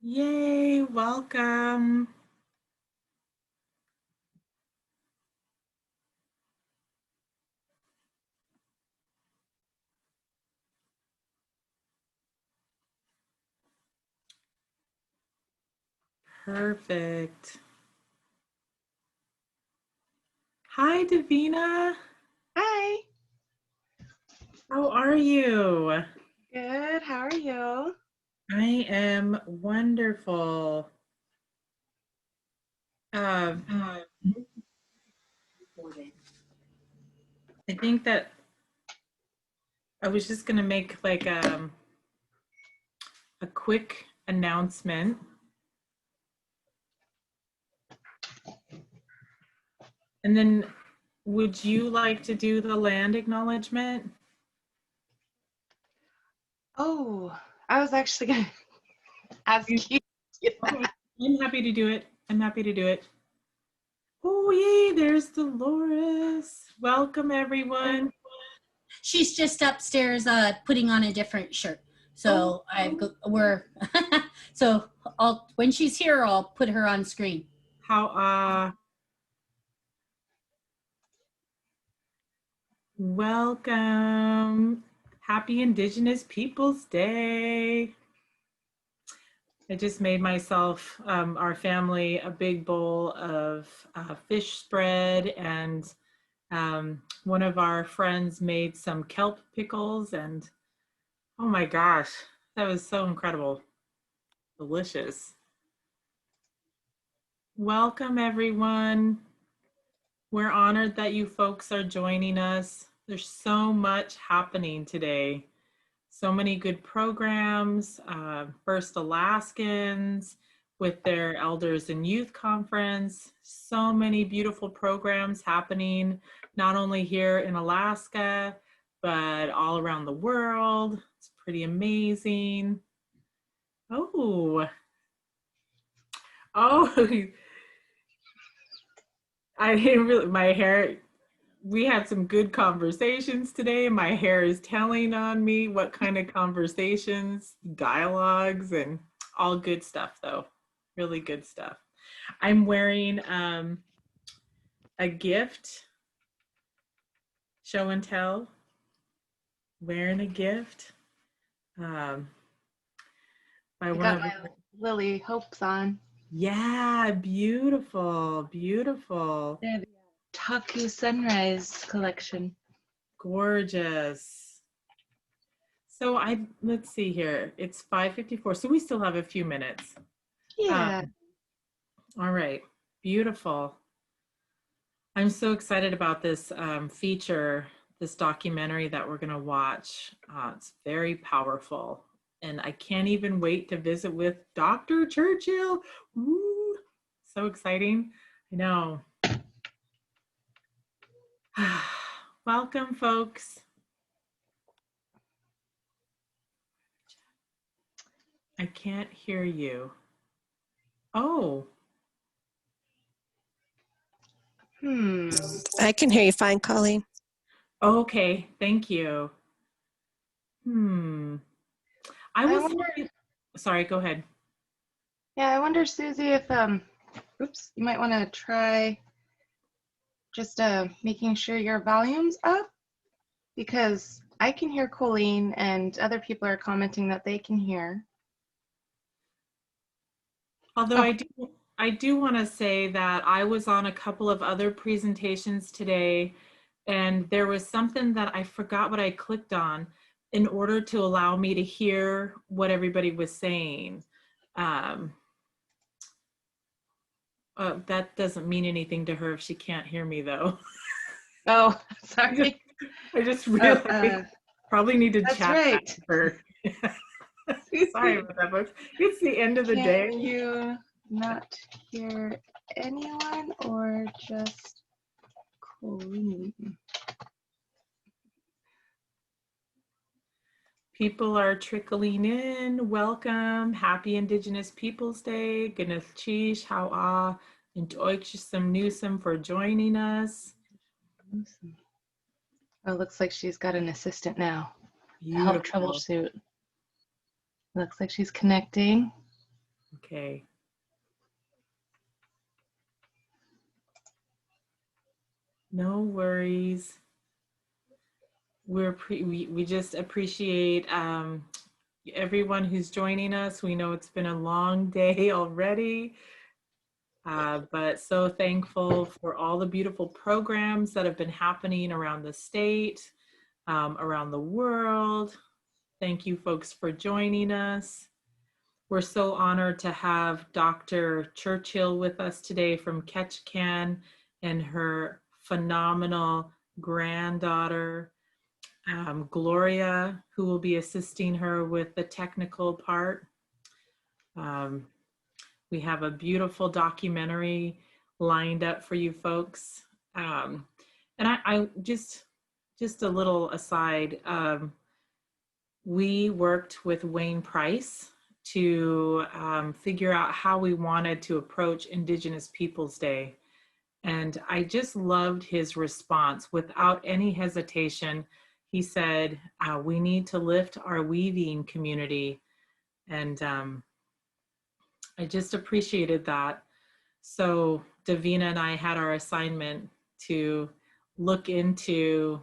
Yay, welcome. Perfect. Hi, Davina. Hi. How are you? Good. How are you? I am wonderful. I think that I was just going to make like a quick announcement. And then would you like to do the land acknowledgement? Oh, I was actually going to ask you. Okay, I'm happy to do it. I'm happy to do it. Oh, yay, there's Dolores. Welcome, everyone. She's just upstairs putting on a different shirt. So so when she's here, I'll put her on screen. Welcome. Happy Indigenous Peoples Day. I just made myself, our family, a big bowl of fish spread, and one of our friends made some kelp pickles, and oh my gosh, that was so incredible. Delicious. Welcome, everyone. We're honored that you folks are joining us. There's so much happening today. So many good programs. First Alaskans with their Elders and Youth Conference. So many beautiful programs happening, not only here in Alaska, but all around the world. It's pretty amazing. Oh, I didn't really, my hair, we had some good conversations today. My hair is telling on me what kind of conversations, dialogues, and all good stuff though. Really good stuff. I'm wearing a gift, show and tell, wearing a gift. By I one got of my Lily Hopes on. Yeah, beautiful, beautiful. They're the Taku Sunrise collection. Gorgeous. So let's see here. It's 5:54, so we still have a few minutes. Yeah. All right, beautiful. I'm so excited about this feature, this documentary that we're gonna watch. It's very powerful, and I can't even wait to visit with Dr. Churchill. Woo! So exciting. I know. Welcome, folks. I can't hear you. Oh. I can hear you fine, Colleen. Okay, thank you. I was wondering, sorry, go ahead. Yeah, I wonder, Susie, if you might want to try just making sure your volume's up, because I can hear Colleen and other people are commenting that they can hear. Although I do want to say that I was on a couple of other presentations today, and there was something that I forgot what I clicked on in order to allow me to hear what everybody was saying. That doesn't mean anything to her if she can't hear me, though. Oh, sorry. I just realized probably need to chat back to her. Sorry about that, folks. It's the end of the day. Can you not hear anyone or just Colleen? People are trickling in. Welcome. Happy Indigenous Peoples Day. Gnath Chish, how and Oikshisum Newsome for joining us. Oh, it looks like she's got an assistant now to Beautiful. help troubleshoot. Looks like she's connecting. Okay. No worries. We just appreciate everyone who's joining us. We know it's been a long day already, but so thankful for all the beautiful programs that have been happening around the state, around the world. Thank you folks for joining us. We're so honored to have Dr. Churchill with us today from Ketchikan and her phenomenal granddaughter, Gloria, who will be assisting her with the technical part. We have a beautiful documentary lined up for you folks. And I just a little aside, we worked with Wayne Price to figure out how we wanted to approach Indigenous Peoples Day. And I just loved his response. Without any hesitation, he said, we need to lift our weaving community. And I just appreciated that. So Davina and I had our assignment to look into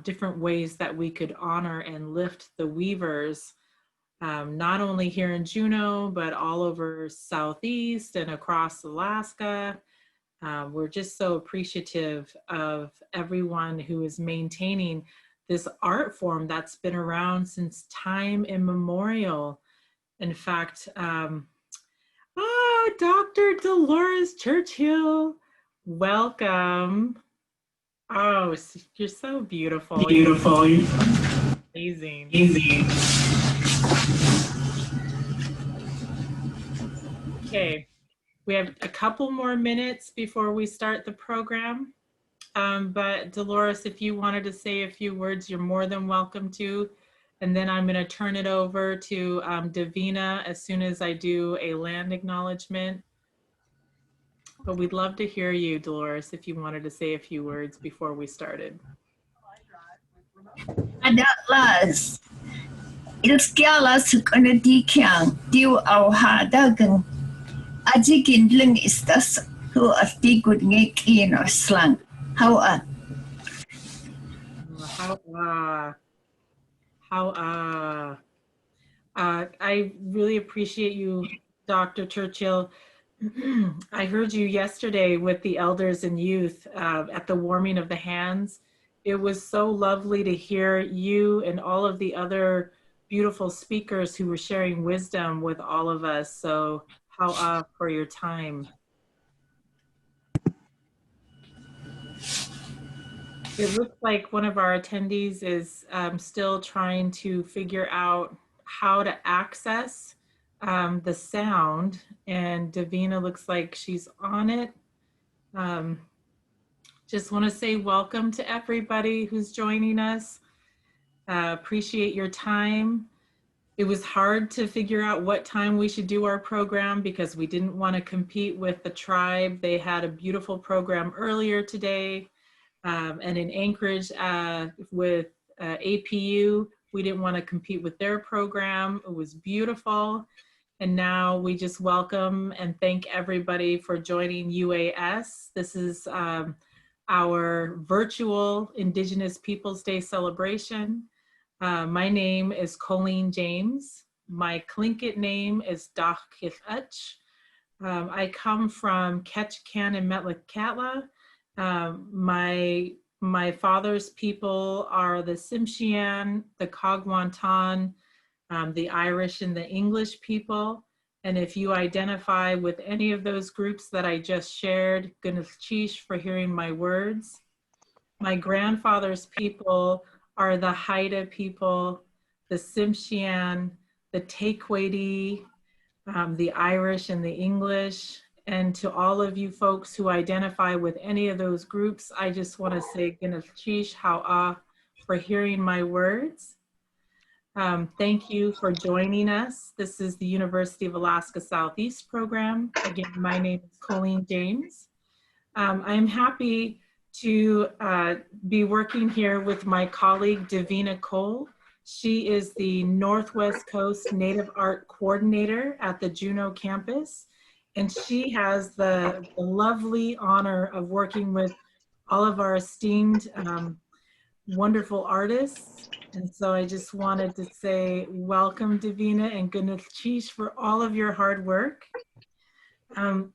different ways that we could honor and lift the weavers, not only here in Juneau, but all over Southeast and across Alaska. We're just so appreciative of everyone who is maintaining this art form that's been around since time immemorial. In fact, Dr. Dolores Churchill, welcome. Oh, you're so beautiful. Beautiful. Amazing. Easy. Okay, we have a couple more minutes before we start the program. But Dolores, if you wanted to say a few words, you're more than welcome to. And then I'm going to turn it over to Davina as soon as I do a land acknowledgement. But we'd love to hear you, Dolores, if you wanted to say a few words before we started. Adalas. Ilskialas kanadi kyang diu au hadagan. Ajikin ling istas who asti good ngek in or slang. How I really appreciate you, Dr. Churchill. I heard you yesterday with the elders and youth at the warming of the hands. It was so lovely to hear you and all of the other beautiful speakers who were sharing wisdom with all of us. So how for your time. It looks like one of our attendees is still trying to figure out how to access the sound, and Davina looks like she's on it. Just want to say welcome to everybody who's joining us. Appreciate your time. It was hard to figure out what time we should do our program because we didn't want to compete with the tribe. They had a beautiful program earlier today. And in Anchorage with APU, we didn't want to compete with their program. It was beautiful. And now we just welcome and thank everybody for joining UAS. This is our virtual Indigenous Peoples Day celebration. My name is Colleen James. My Tlingit name is Dachkithach. I come from Ketchikan and Metlakatla. My father's people are the Tsimshian, the Kagwantan, the Irish and the English people. And if you identify with any of those groups that I just shared, Gunnachish for hearing my words. My grandfather's people are the Haida people, the Tsimshian, the Tequati, the Irish and the English. And to all of you folks who identify with any of those groups, I just want to say Gunnachish Ha'a for hearing my words. Thank you for joining us. This is the University of Alaska Southeast program. Again, my name is Colleen James. I'm happy to be working here with my colleague Davina Cole. She is the Northwest Coast Native Art Coordinator at the Juneau campus, and she has the lovely honor of working with all of our esteemed, wonderful artists. And so I just wanted to say welcome, Davina and goodness cheese for all of your hard work. I'm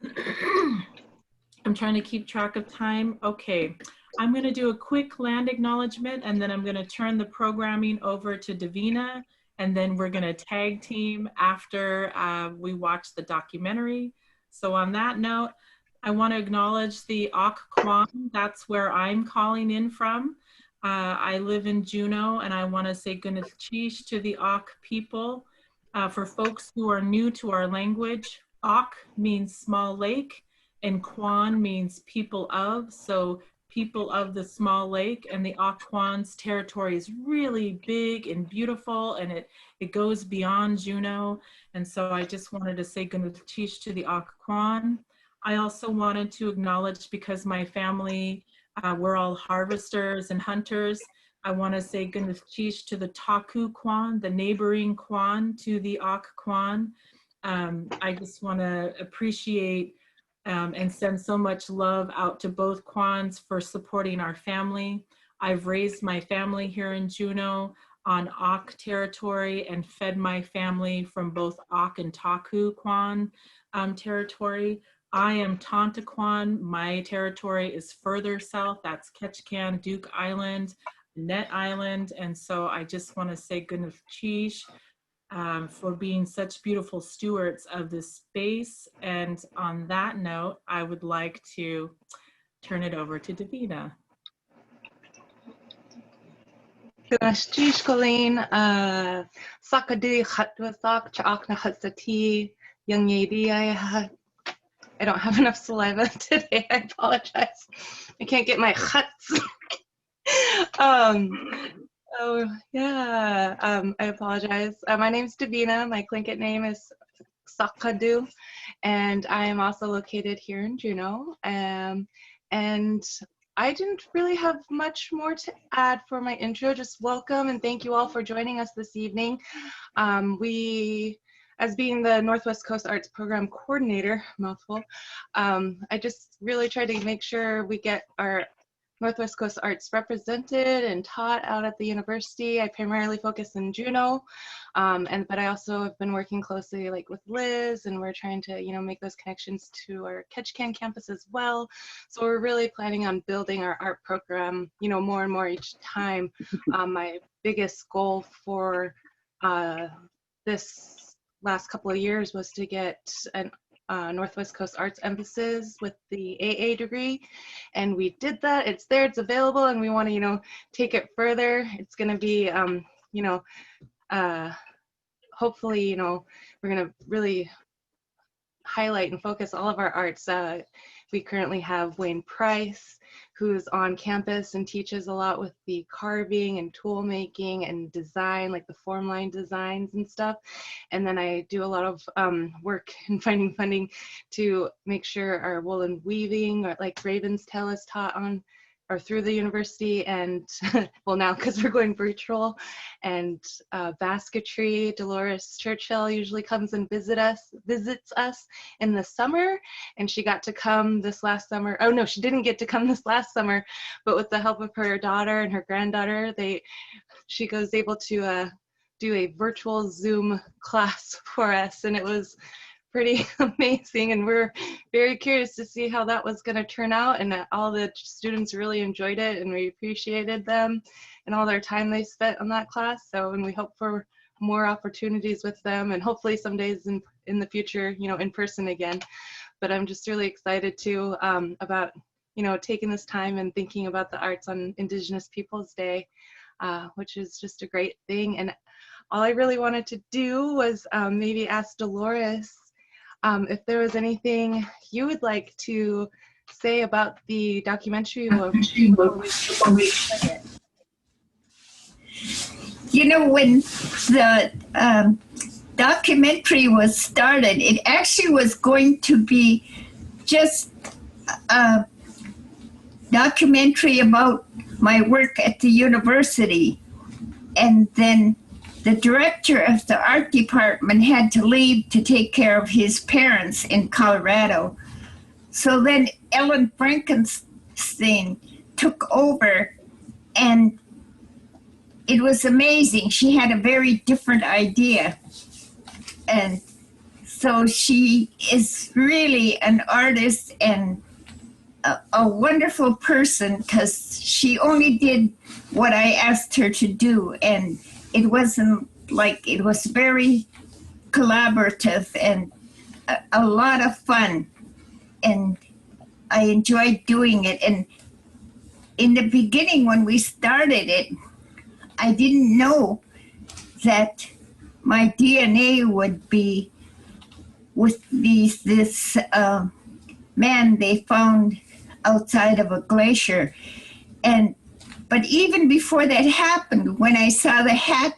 trying to keep track of time. Okay, I'm going to do a quick land acknowledgement, and then I'm going to turn the programming over to Davina, and then we're going to tag team after we watch the documentary. So on that note, I want to acknowledge the Occoquan. That's where I'm calling in from. I live in Juneau, and I want to say goodness cheese to the Ock people. For folks who are new to our language, Ock means small lake, and Quan means people of. So people of the small lake, and the Occoquan's territory is really big and beautiful, and it goes beyond Juneau. And so I just wanted to say goodness cheese to the Occoquan. I also wanted to acknowledge, because my family, we're all harvesters and hunters, I want to say goodness cheese to the Taku Kwan, the neighboring Kwan to the Occoquan. I just want to appreciate and send so much love out to both Kwans for supporting our family. I've raised my family here in Juneau on Auk territory and fed my family from both Auk and Taku Kwan territory. I am Tontaquan. My territory is further south. That's Ketchikan, Duke Island, Net Island. And so I just want to say goodness cheese for being such beautiful stewards of this space. And on that note, I would like to turn it over to Davina. Gosh, geez, Colleen, Sakadi Hatwasak, Chakna Hatsati, Young Yadi, I don't have enough saliva today. I apologize. I can't get my huts. Oh yeah, I apologize. My name's Davina. My Tlingit name is Sakadu, and I am also located here in Juneau. And I didn't really have much more to add for my intro. Just welcome and thank you all for joining us this evening. As being the Northwest Coast Arts Program Coordinator, mouthful, I just really try to make sure we get our Northwest Coast Arts represented and taught out at the university. I primarily focus in Juneau, but I also have been working closely with Liz, and we're trying to make those connections to our Ketchikan campus as well. So we're really planning on building our art program more and more each time. My biggest goal for this last couple of years was to get an Northwest Coast Arts emphasis with the AA degree, and we did that. It's there, it's available, and we want to take it further. It's going to be hopefully we're going to really highlight and focus all of our arts. We currently have Wayne Price, who's on campus and teaches a lot with the carving and tool making and design, like the form line designs and stuff. And then I do a lot of work in finding funding to make sure our woolen weaving, or like Raven's Tail, is taught on or through the university, and well, now because we're going virtual, and basketry. Delores Churchill usually comes and visits us in the summer, and she got to come this last summer. Oh no, she didn't get to come this last summer, but with the help of her daughter and her granddaughter, she was able to do a virtual Zoom class for us, and it was pretty amazing, and we're very curious to see how that was going to turn out, and all the students really enjoyed it, and we appreciated them and all their time they spent on that class. So, and we hope for more opportunities with them, and hopefully some days in the future, in person again. But I'm just really excited too about taking this time and thinking about the arts on Indigenous Peoples Day, which is just a great thing. And all I really wanted to do was maybe ask Dolores if there was anything you would like to say about the documentary before we play it. When the documentary was started, it actually was going to be just a documentary about my work at the university. and then the director of the art department had to leave to take care of his parents in Colorado. So then Ellen Frankenstein took over, and it was amazing. She had a very different idea. And so she is really an artist and a wonderful person, because she only did what I asked her to do. And it wasn't like, it was very collaborative and a lot of fun. And I enjoyed doing it. And in the beginning, when we started it, I didn't know that my DNA would be with this man they found outside of a glacier. But even before that happened, when I saw the hat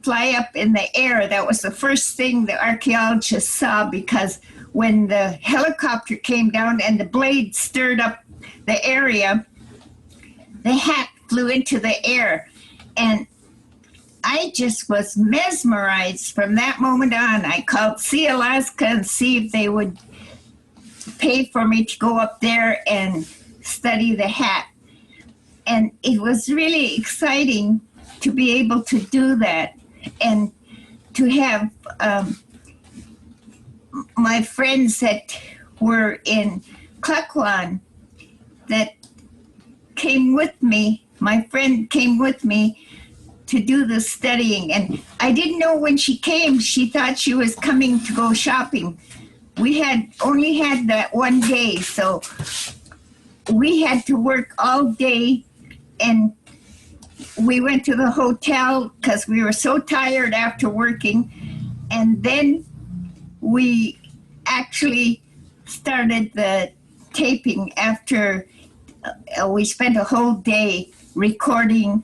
fly up in the air, that was the first thing the archaeologists saw, because when the helicopter came down and the blade stirred up the area, the hat flew into the air. And I just was mesmerized from that moment on. I called See Alaska and see if they would pay for me to go up there and study the hat. And it was really exciting to be able to do that, and to have my friends that were in Klakwan that came with me. My friend came with me to do the studying, and I didn't know when she came. She thought she was coming to go shopping. We had only had that one day, so we had to work all day, and we went to the hotel because we were so tired after working. And then we actually started the taping after we spent a whole day recording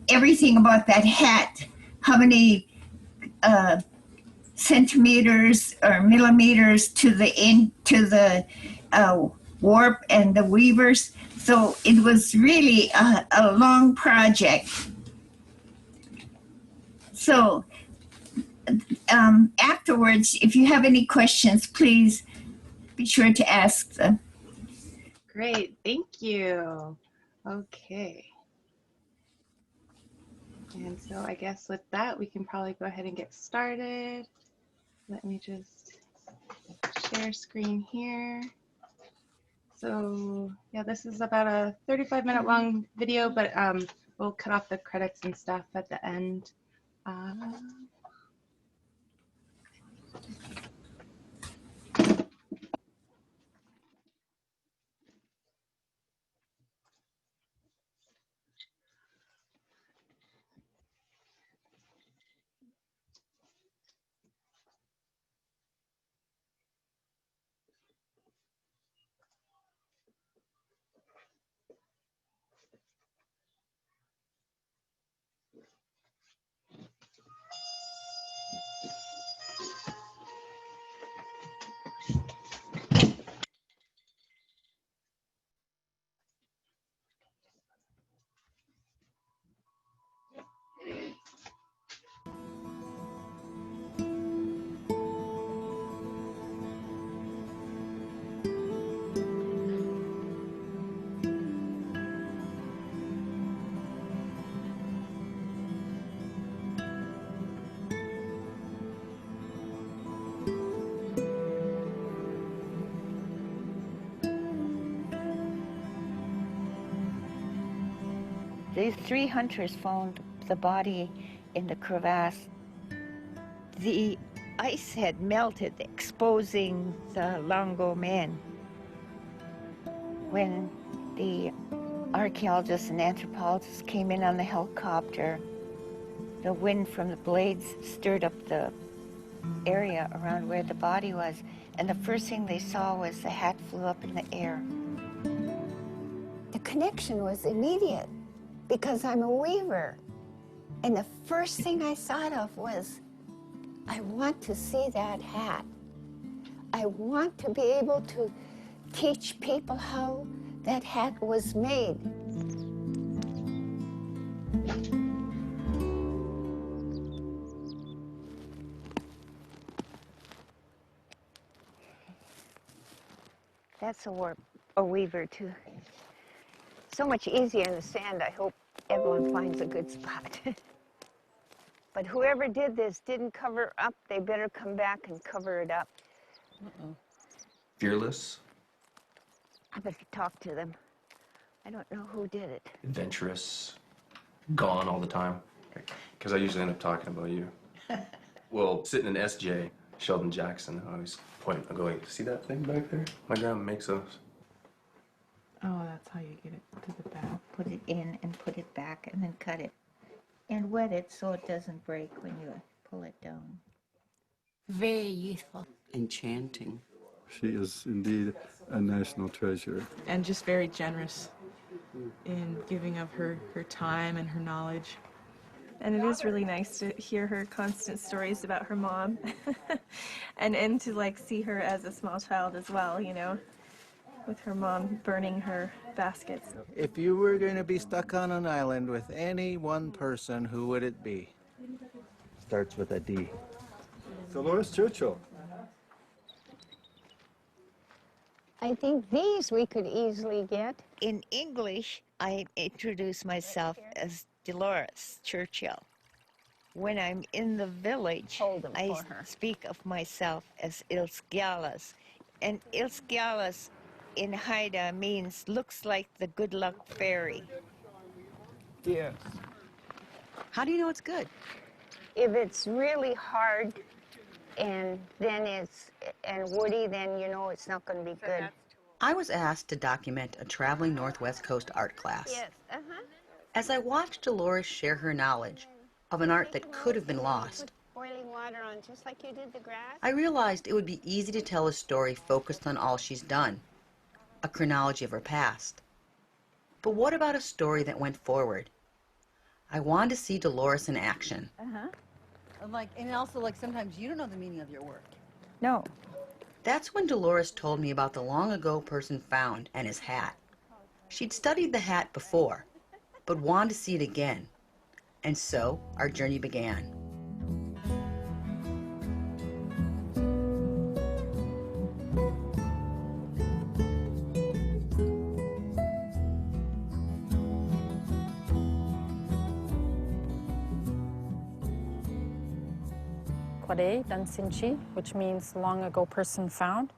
everything about that hat, how many centimeters or millimeters to the warp and the weavers. So it was really a long project. So afterwards, if you have any questions, please be sure to ask them. Great, thank you. Okay. And so I guess with that, we can probably go ahead and get started. Let me just share screen here. So yeah, this is about a 35-minute long video, but we'll cut off the credits and stuff at the end. These 3 hunters found the body in the crevasse. The ice had melted, exposing the Longo men. When the archaeologists and anthropologists came in on the helicopter, the wind from the blades stirred up the area around where the body was, and the first thing they saw was the hat flew up in the air. The connection was immediate because I'm a weaver. And the first thing I thought of was, I want to see that hat. I want to be able to teach people how that hat was made. That's a weaver too. So much easier in the sand. I hope Evelyn finds a good spot. But whoever did this didn't cover up. They better come back and cover it up. Fearless, I better talk to them. I don't know who did it. adventurous, gone all the time. Because I usually end up talking about you. Well, sitting in SJ, Sheldon Jackson, I always point, I'm going, see that thing back there? My grandma makes those. Oh, that's how you get it to the back. Put it in and put it back and then cut it. And wet it so it doesn't break when you pull it down. Very useful. Enchanting. She is indeed a national treasure. And just very generous in giving of her time and her knowledge. And it is really nice to hear her constant stories about her mom and to like see her as a small child as well, you know, with her mom burning her baskets. If you were going to be stuck on an island with any one person, who would it be? Starts with a D. Dolores Churchill. I think these we could easily get. In English, I introduce myself as Delores Churchill. When I'm in the village, I speak of myself as Ilskialas. And Ilskialas in Haida means looks like the good luck fairy. Yes. How do you know it's good? If it's really hard and woody, then you know it's not going to be good. I was asked to document a traveling Northwest Coast art class. Yes, As I watched Dolores share her knowledge of an art that could have been lost, boiling water on just like you did the grass. I realized it would be easy to tell a story focused on all she's done, a chronology of her past. But what about a story that went forward? I wanted to see Dolores in action. And also, sometimes you don't know the meaning of your work. No. That's when Dolores told me about the long ago person found and his hat. She'd studied the hat before, but wanted to see it again. And so our journey began. Dansinchi, which means long ago person found,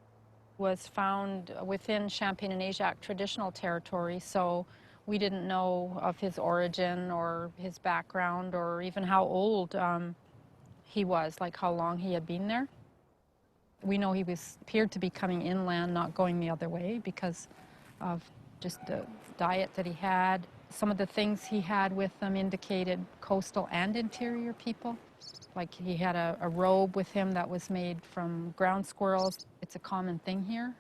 was found within Champagne and Ajax traditional territory, so we didn't know of his origin or his background or even how old he was, like how long he had been there. We know he appeared to be coming inland, not going the other way because of just the diet that he had. Some of the things he had with him indicated coastal and interior people. Like he had a robe with him that was made from ground squirrels. It's a common thing here.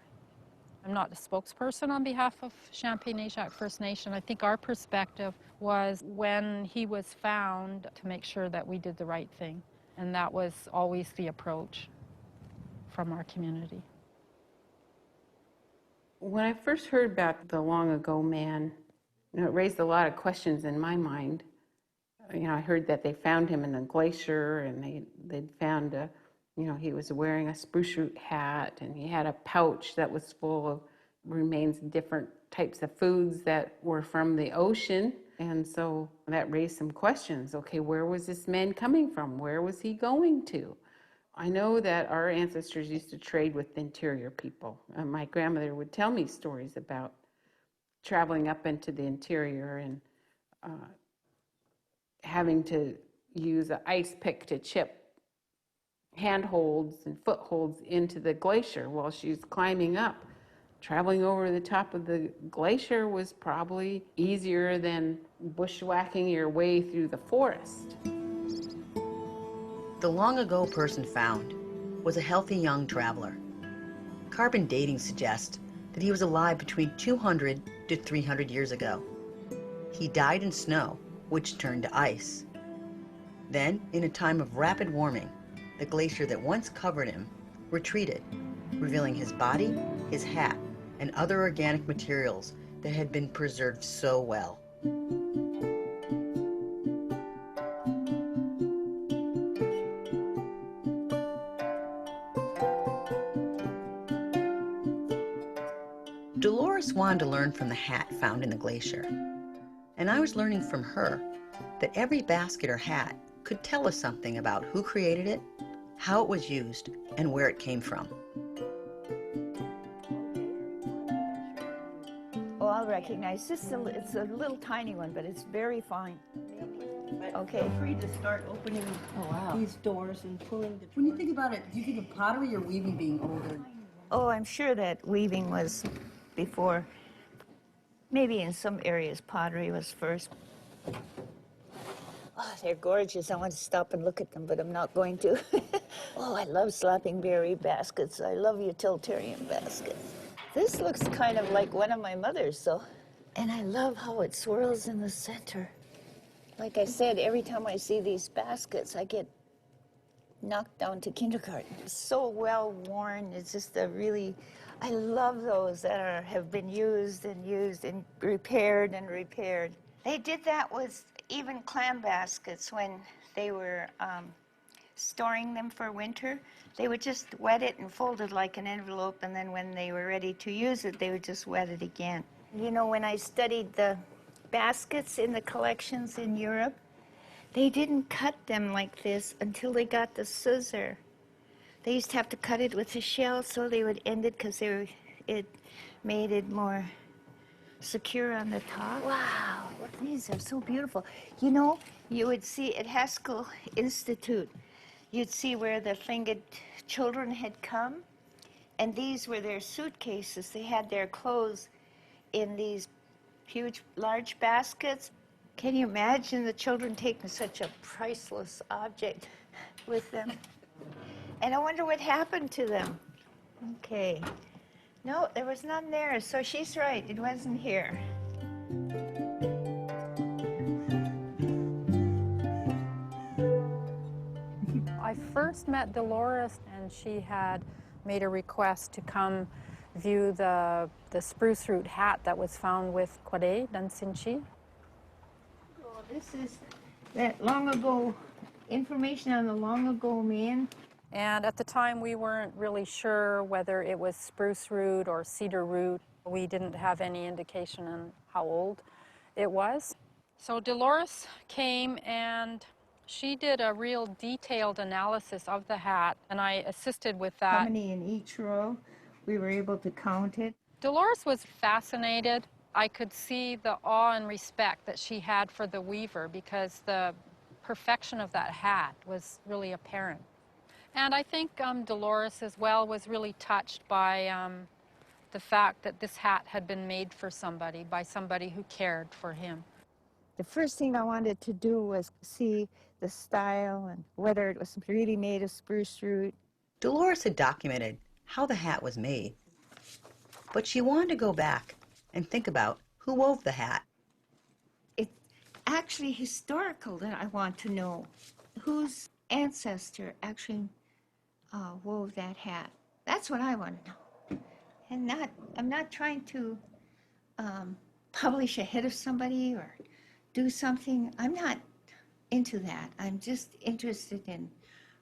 I'm not a spokesperson on behalf of Champagne-Ajax First Nation. I think our perspective was when he was found to make sure that we did the right thing. And that was always the approach from our community. When I first heard about the long ago man, it raised a lot of questions in my mind. I heard that they found him in the glacier, and they'd found he was wearing a spruce root hat, and he had a pouch that was full of remains of different types of foods that were from the ocean. And so that raised some questions. Okay, where was this man coming from? Where was he going to? I know that our ancestors used to trade with interior people. My grandmother would tell me stories about traveling up into the interior and having to use an ice pick to chip handholds and footholds into the glacier while she's climbing up. Traveling over the top of the glacier was probably easier than bushwhacking your way through the forest. The long ago person found was a healthy young traveler. Carbon dating suggests that he was alive between 200 to 300 years ago. He died in snow, which turned to ice. Then, in a time of rapid warming, the glacier that once covered him retreated, revealing his body, his hat, and other organic materials that had been preserved so well. Dolores wanted to learn from the hat found in the glacier. And I was learning from her that every basket or hat could tell us something about who created it, how it was used, and where it came from. Oh, I'll recognize this. It's a little tiny one, but it's very fine. Okay. Feel free to start opening these doors and pulling the. When you think about it, do you think of pottery or weaving being older? Oh, I'm sure that weaving was before. Maybe in some areas pottery was first. Oh, they're gorgeous. I want to stop and look at them, but I'm not going to. Oh, I love slapping berry baskets. I love utilitarian baskets. This looks kind of like one of my mother's, so. And I love how it swirls in the center. Like I said, every time I see these baskets, I get knocked down to kindergarten. It's so well worn. It's just a really, I love those that have been used and repaired and repaired. They did that with even clam baskets when they were storing them for winter. They would just wet it and fold it like an envelope, and then when they were ready to use it, they would just wet it again. You know, when I studied the baskets in the collections in Europe, they didn't cut them like this until they got the scissor. They used to have to cut it with a shell, so they would end it because it made it more secure on the top. Wow, these are so beautiful. You know, you would see at Haskell Institute, you'd see where the Tlingit children had come, and these were their suitcases. They had their clothes in these huge, large baskets. Can you imagine the children taking such a priceless object with them? And I wonder what happened to them. Okay. No, there was none there, so she's right. It wasn't here. I first met Dolores, and she had made a request to come view the spruce root hat that was found with Kwade Dansinchi. Oh, this is that long ago, information on the long ago man. And at the time, we weren't really sure whether it was spruce root or cedar root. We didn't have any indication on how old it was. So Dolores came and she did a real detailed analysis of the hat, and I assisted with that. How many in each row? We were able to count it. Dolores was fascinated. I could see the awe and respect that she had for the weaver because the perfection of that hat was really apparent. And I think Dolores as well was really touched by the fact that this hat had been made for somebody, by somebody who cared for him. The first thing I wanted to do was see the style and whether it was really made of spruce root. Dolores had documented how the hat was made, but she wanted to go back and think about who wove the hat. It's actually historical that I want to know. Whose ancestor actually wove that hat? That's what I want to know. And I'm not trying to publish ahead of somebody or do something. I'm not into that. I'm just interested in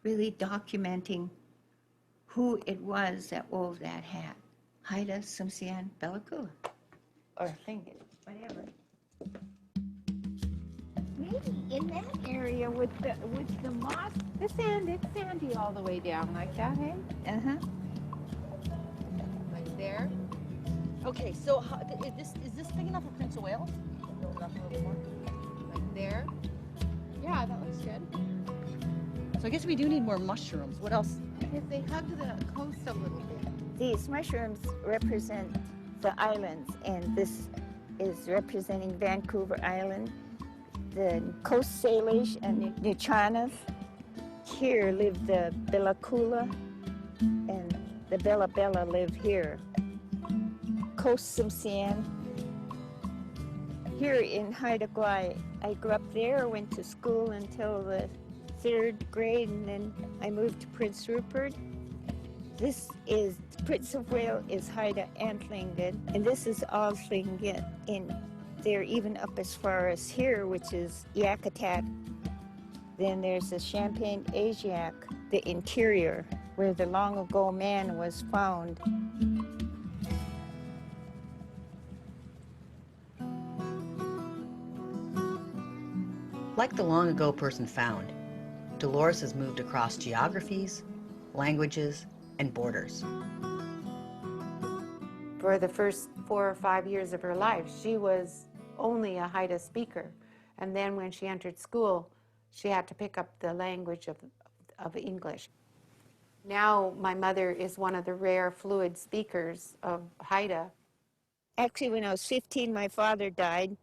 really documenting who it was that wove that hat. Haida, Sumsian, Belakula, or Tlingit, whatever. Maybe in that area with the moss. The sand, it's sandy all the way down like that, eh? Uh-huh. Like there. Okay, so is this big enough for Prince of Wales? Build it up a little more. Like there. Yeah, that looks good. So I guess we do need more mushrooms. What else? Because they hug the coast a little bit. These mushrooms represent the islands, and this is representing Vancouver Island, the Coast Salish and Nuchanas. Here live the Belakula, and the Bella Bella live here. Coast Sumsian. Here in Haida Gwaii, I grew up there, went to school until the 3rd grade, and then I moved to Prince Rupert. This is, Prince of Wales is Haida and Tlingit, and this is all Tlingit. And they're even up as far as here, which is Yakutat. Then there's the Champagne Asiac, the interior, where the long ago man was found. Like the long ago person found, Dolores has moved across geographies, languages, and borders. For the first 4 or 5 years of her life, she was only a Haida speaker. And then when she entered school, she had to pick up the language of English. Now my mother is one of the rare fluid speakers of Haida. Actually, when I was 15, my father died.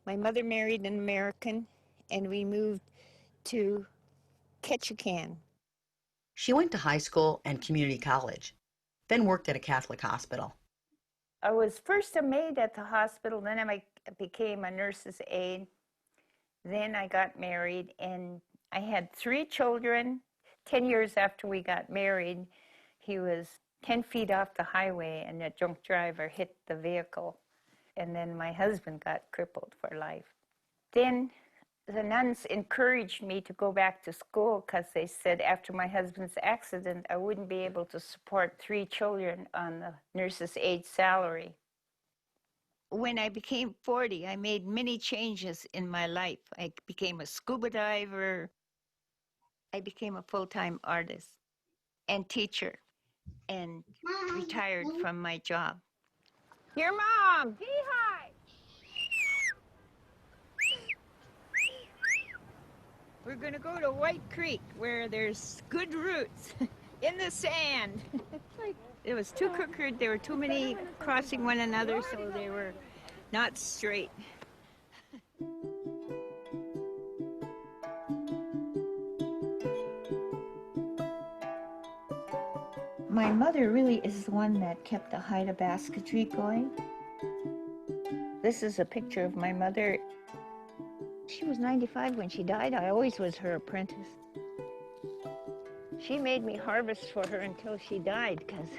My mother married an American, and we moved to Ketchikan. She went to high school and community college, then worked at a Catholic hospital. I was first a maid at the hospital, then I became a nurse's aide. Then I got married, and I had 3 children. 10 years after we got married, he was 10 feet off the highway, and a drunk driver hit the vehicle. And then my husband got crippled for life. Then the nuns encouraged me to go back to school because they said after my husband's accident, I wouldn't be able to support 3 children on the nurse's aide salary. When I became 40, I made many changes in my life. I became a scuba diver. I became a full-time artist and teacher and retired from my job. Your mom! Hi! We're going to go to White Creek where there's good roots in the sand. There was 2 crooked, there were too many crossing one another, so they were not straight. My mother really is the one that kept the Haida basketry going. This is a picture of my mother. She was 95 when she died. I always was her apprentice. She made me harvest for her until she died, because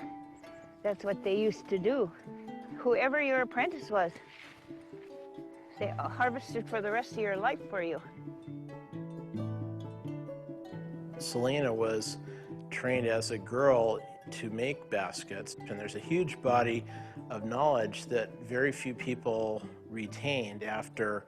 that's what they used to do. Whoever your apprentice was, they harvested for the rest of your life for you. Selena was trained as a girl to make baskets, and there's a huge body of knowledge that very few people retained after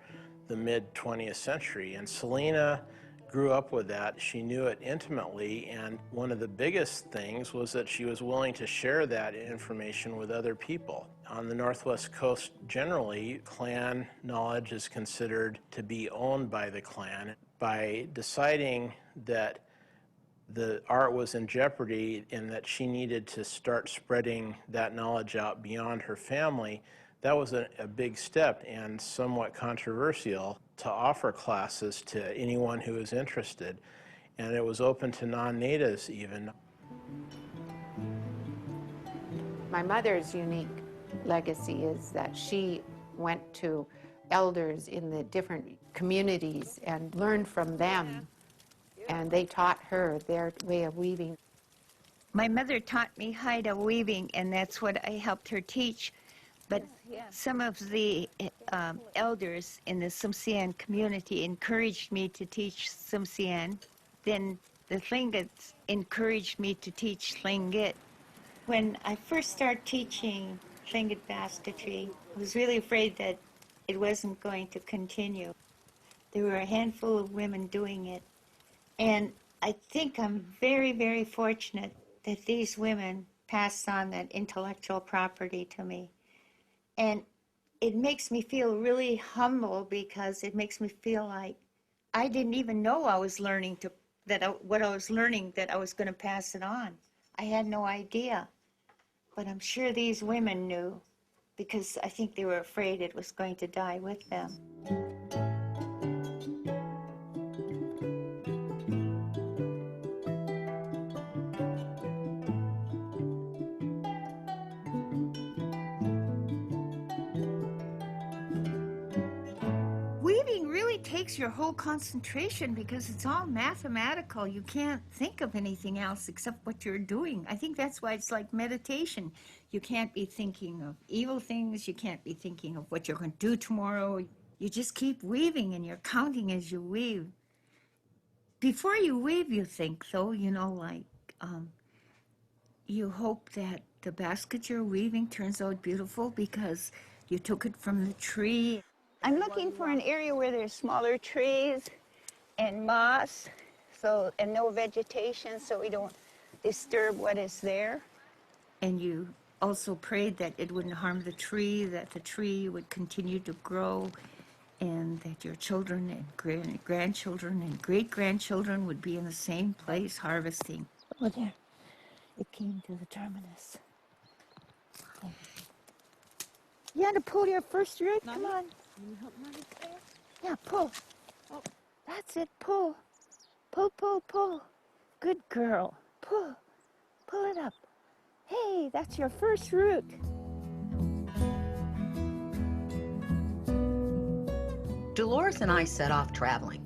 the mid-20th century, and Selena grew up with that. She knew it intimately, and one of the biggest things was that she was willing to share that information with other people. On the Northwest Coast, generally, clan knowledge is considered to be owned by the clan. By deciding that the art was in jeopardy and that she needed to start spreading that knowledge out beyond her family, that was a big step and somewhat controversial to offer classes to anyone who was interested. And it was open to non-natives even. My mother's unique legacy is that she went to elders in the different communities and learned from them, and they taught her their way of weaving. My mother taught me Haida weaving, and that's what I helped her teach. But some of the elders in the Tsimshian community encouraged me to teach Tsimshian. Then the Tlingits encouraged me to teach Tlingit. When I first started teaching Tlingit basketry, I was really afraid that it wasn't going to continue. There were a handful of women doing it. And I think I'm very, very fortunate that these women passed on that intellectual property to me. And it makes me feel really humble, because it makes me feel like I didn't even know I was learning what I was learning, that I was going to pass it on. I had no idea. But I'm sure these women knew, because I think they were afraid it was going to die with them. Weaving really takes your whole concentration, because it's all mathematical. You can't think of anything else except what you're doing. I think that's why it's like meditation. You can't be thinking of evil things. You can't be thinking of what you're going to do tomorrow. You just keep weaving, and you're counting as you weave. Before you weave, you think, though, you hope that the basket you're weaving turns out beautiful because you took it from the tree. I'm looking for an area where there's smaller trees and moss, and no vegetation, so we don't disturb what is there. And you also prayed that it wouldn't harm the tree, that the tree would continue to grow, and that your children and grandchildren and great-grandchildren would be in the same place harvesting. Oh, there. It came to the terminus. You want to pull your first root? Come on. Yeah, pull. Oh. That's it, pull. Pull, pull, pull. Good girl. Pull. Pull it up. Hey, that's your first root. Dolores and I set off traveling.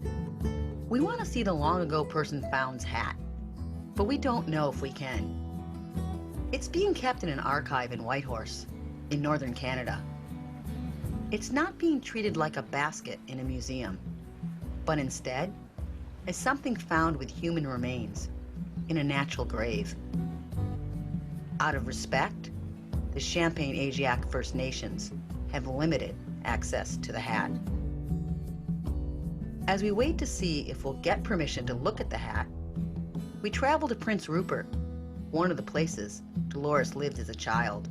We want to see the long ago person found's hat, but we don't know if we can. It's being kept in an archive in Whitehorse, in northern Canada. It's not being treated like a basket in a museum, but instead as something found with human remains in a natural grave. Out of respect, the Champagne-Ajiac First Nations have limited access to the hat. As we wait to see if we'll get permission to look at the hat, we travel to Prince Rupert, one of the places Dolores lived as a child.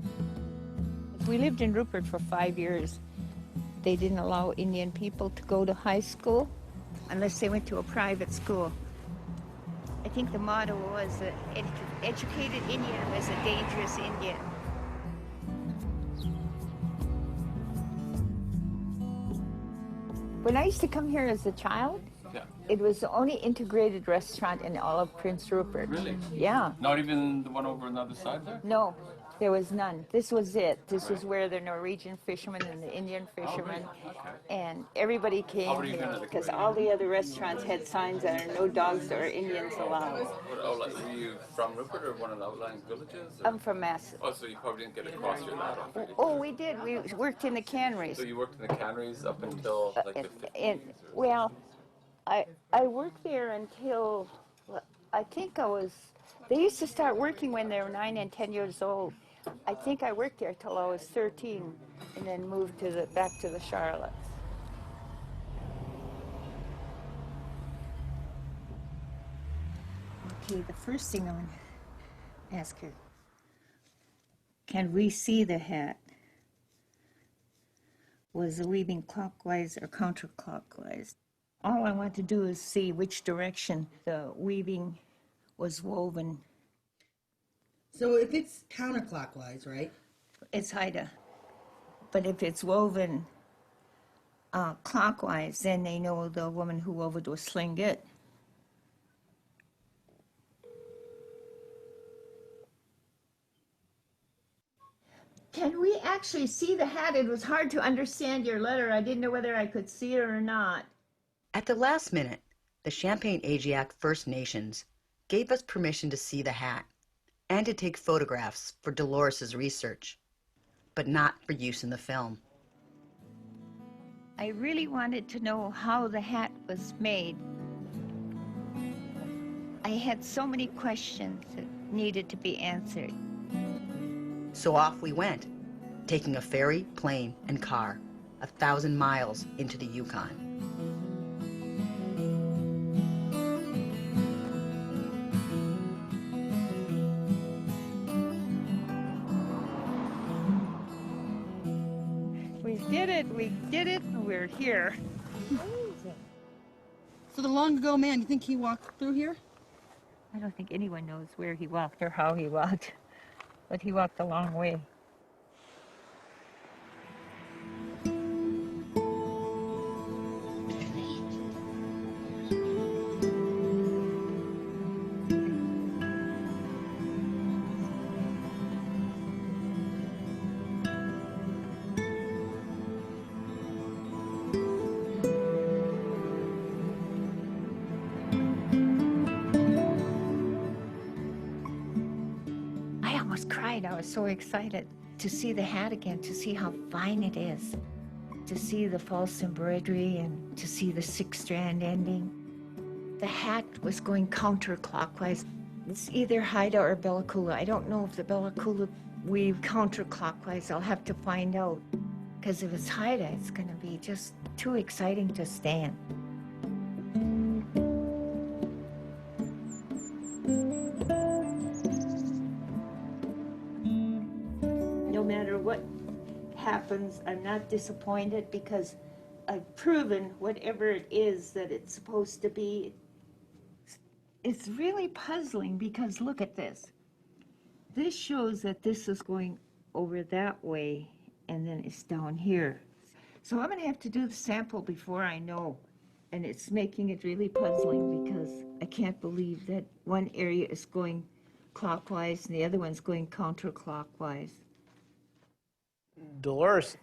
We lived in Rupert for 5 years. They didn't allow Indian people to go to high school unless they went to a private school. I think the motto was that educated Indian was a dangerous Indian. When I used to come here as a child, it was the only integrated restaurant in all of Prince Rupert. Really? Yeah. Not even the one over on the other side there? No, there was none. This was it. This was where the Norwegian fishermen and the Indian fishermen and everybody came here because all the other restaurants had signs that are no dogs or Indians allowed. Were you from Rupert or one of the outlying villages? Or? I'm from Massive. Oh, so you probably didn't get across your ladder. Oh, we did. We worked in the canneries. So you worked in the canneries up until like the 50s? Well, I worked there until, I think they used to start working when they were 9 and 10 years old. I think I worked there till I was 13 and then moved back to the Charlottes. Okay, the first thing I want to ask her, can we see the hat? Was the weaving clockwise or counterclockwise? All I want to do is see which direction the weaving was woven. So if it's counterclockwise, right? It's Haida. But if it's woven clockwise, then they know the woman who wove it was Tlingit. Can we actually see the hat? It was hard to understand your letter. I didn't know whether I could see it or not. At the last minute, the Champagne-Ajiac First Nations gave us permission to see the hat and to take photographs for Dolores' research, but not for use in the film. I really wanted to know how the hat was made. I had so many questions that needed to be answered. So off we went, taking a ferry, plane, and car 1,000 miles into the Yukon. We did it, and we're here. Amazing. So the long ago man, you think he walked through here? I don't think anyone knows where he walked or how he walked, but he walked a long way. I was so excited to see the hat again, to see how fine it is, to see the false embroidery and to see the 6-strand ending. The hat was going counterclockwise. It's either Haida or Bellacoola. I don't know if the Bellacoola weave counterclockwise. I'll have to find out. Because if it's Haida, it's going to be just too exciting to stand. No matter what happens, I'm not disappointed because I've proven whatever it is that it's supposed to be. It's really puzzling because look at this. This shows that this is going over that way and then it's down here. So I'm going to have to do the sample before I know. And it's making it really puzzling because I can't believe that one area is going clockwise and the other one's going counterclockwise. Dolores,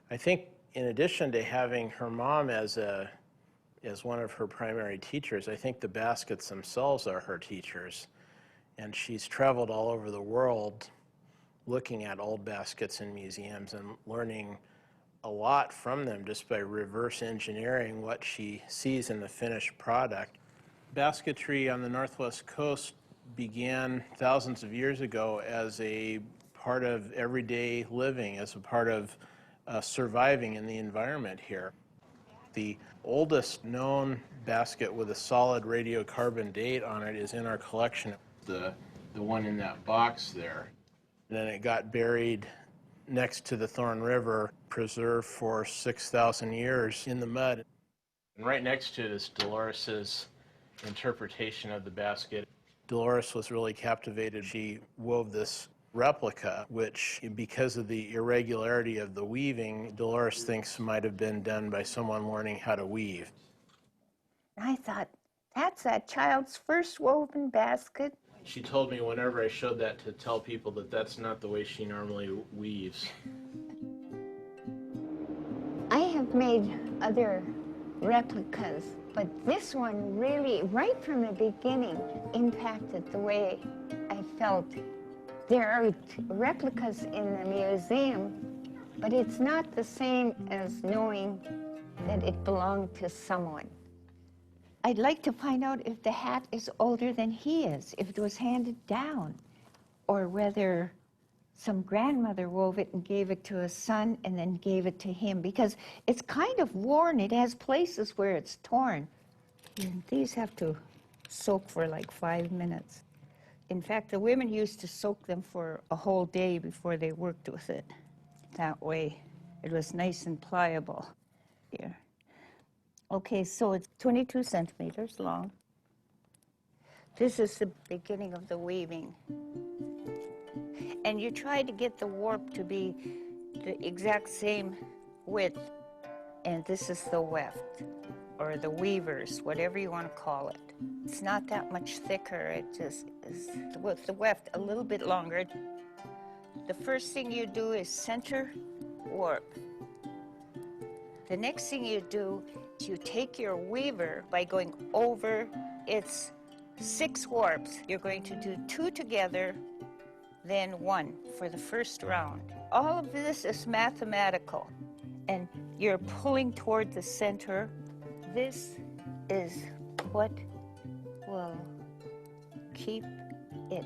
I think in addition to having her mom as one of her primary teachers, I think the baskets themselves are her teachers. And she's traveled all over the world looking at old baskets in museums and learning a lot from them just by reverse engineering what she sees in the finished product. Basketry on the Northwest Coast began thousands of years ago as a part of everyday living, as a part of surviving in the environment here. The oldest known basket with a solid radiocarbon date on it is in our collection, the one in that box there. Then it got buried next to the Thorn River, preserved for 6,000 years in the mud. And right next to it is Dolores's interpretation of the basket. Dolores was really captivated. She wove this replica, which, because of the irregularity of the weaving, Dolores thinks might have been done by someone learning how to weave. I thought, that's that child's first woven basket. She told me whenever I showed that to tell people that that's not the way she normally weaves. I have made other replicas, but this one really, right from the beginning, impacted the way I felt. There are replicas in the museum, but it's not the same as knowing that it belonged to someone. I'd like to find out if the hat is older than he is, if it was handed down, or whether some grandmother wove it and gave it to a son and then gave it to him, because it's kind of worn. It has places where it's torn. And these have to soak for like 5 minutes. In fact, the women used to soak them for a whole day before they worked with it. That way, it was nice and pliable. Here. Okay, so it's 22 centimeters long. This is the beginning of the weaving. And you try to get the warp to be the exact same width. And this is the weft, or the weavers, whatever you want to call it. It's not that much thicker. It just is, with the weft, a little bit longer. The first thing you do is center warp. The next thing you do is you take your weaver by going over its 6 warps. You're going to do 2 together, then 1 for the first round. All of this is mathematical, and you're pulling toward the center. This is what will keep it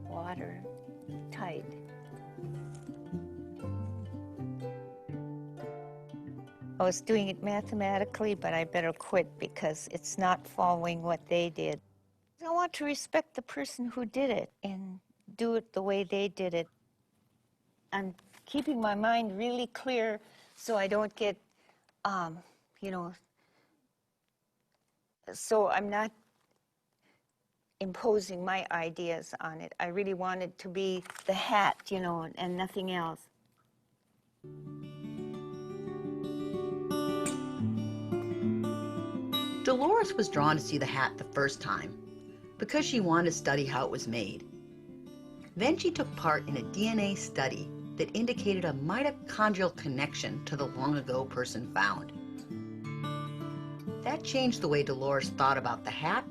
watertight. I was doing it mathematically, but I better quit because it's not following what they did. I want to respect the person who did it and do it the way they did it. I'm keeping my mind really clear so I don't get, so I'm not imposing my ideas on it. I really want it to be the hat, and nothing else. Dolores was drawn to see the hat the first time because she wanted to study how it was made. Then she took part in a DNA study that indicated a mitochondrial connection to the long-ago person found. That changed the way Dolores thought about the hat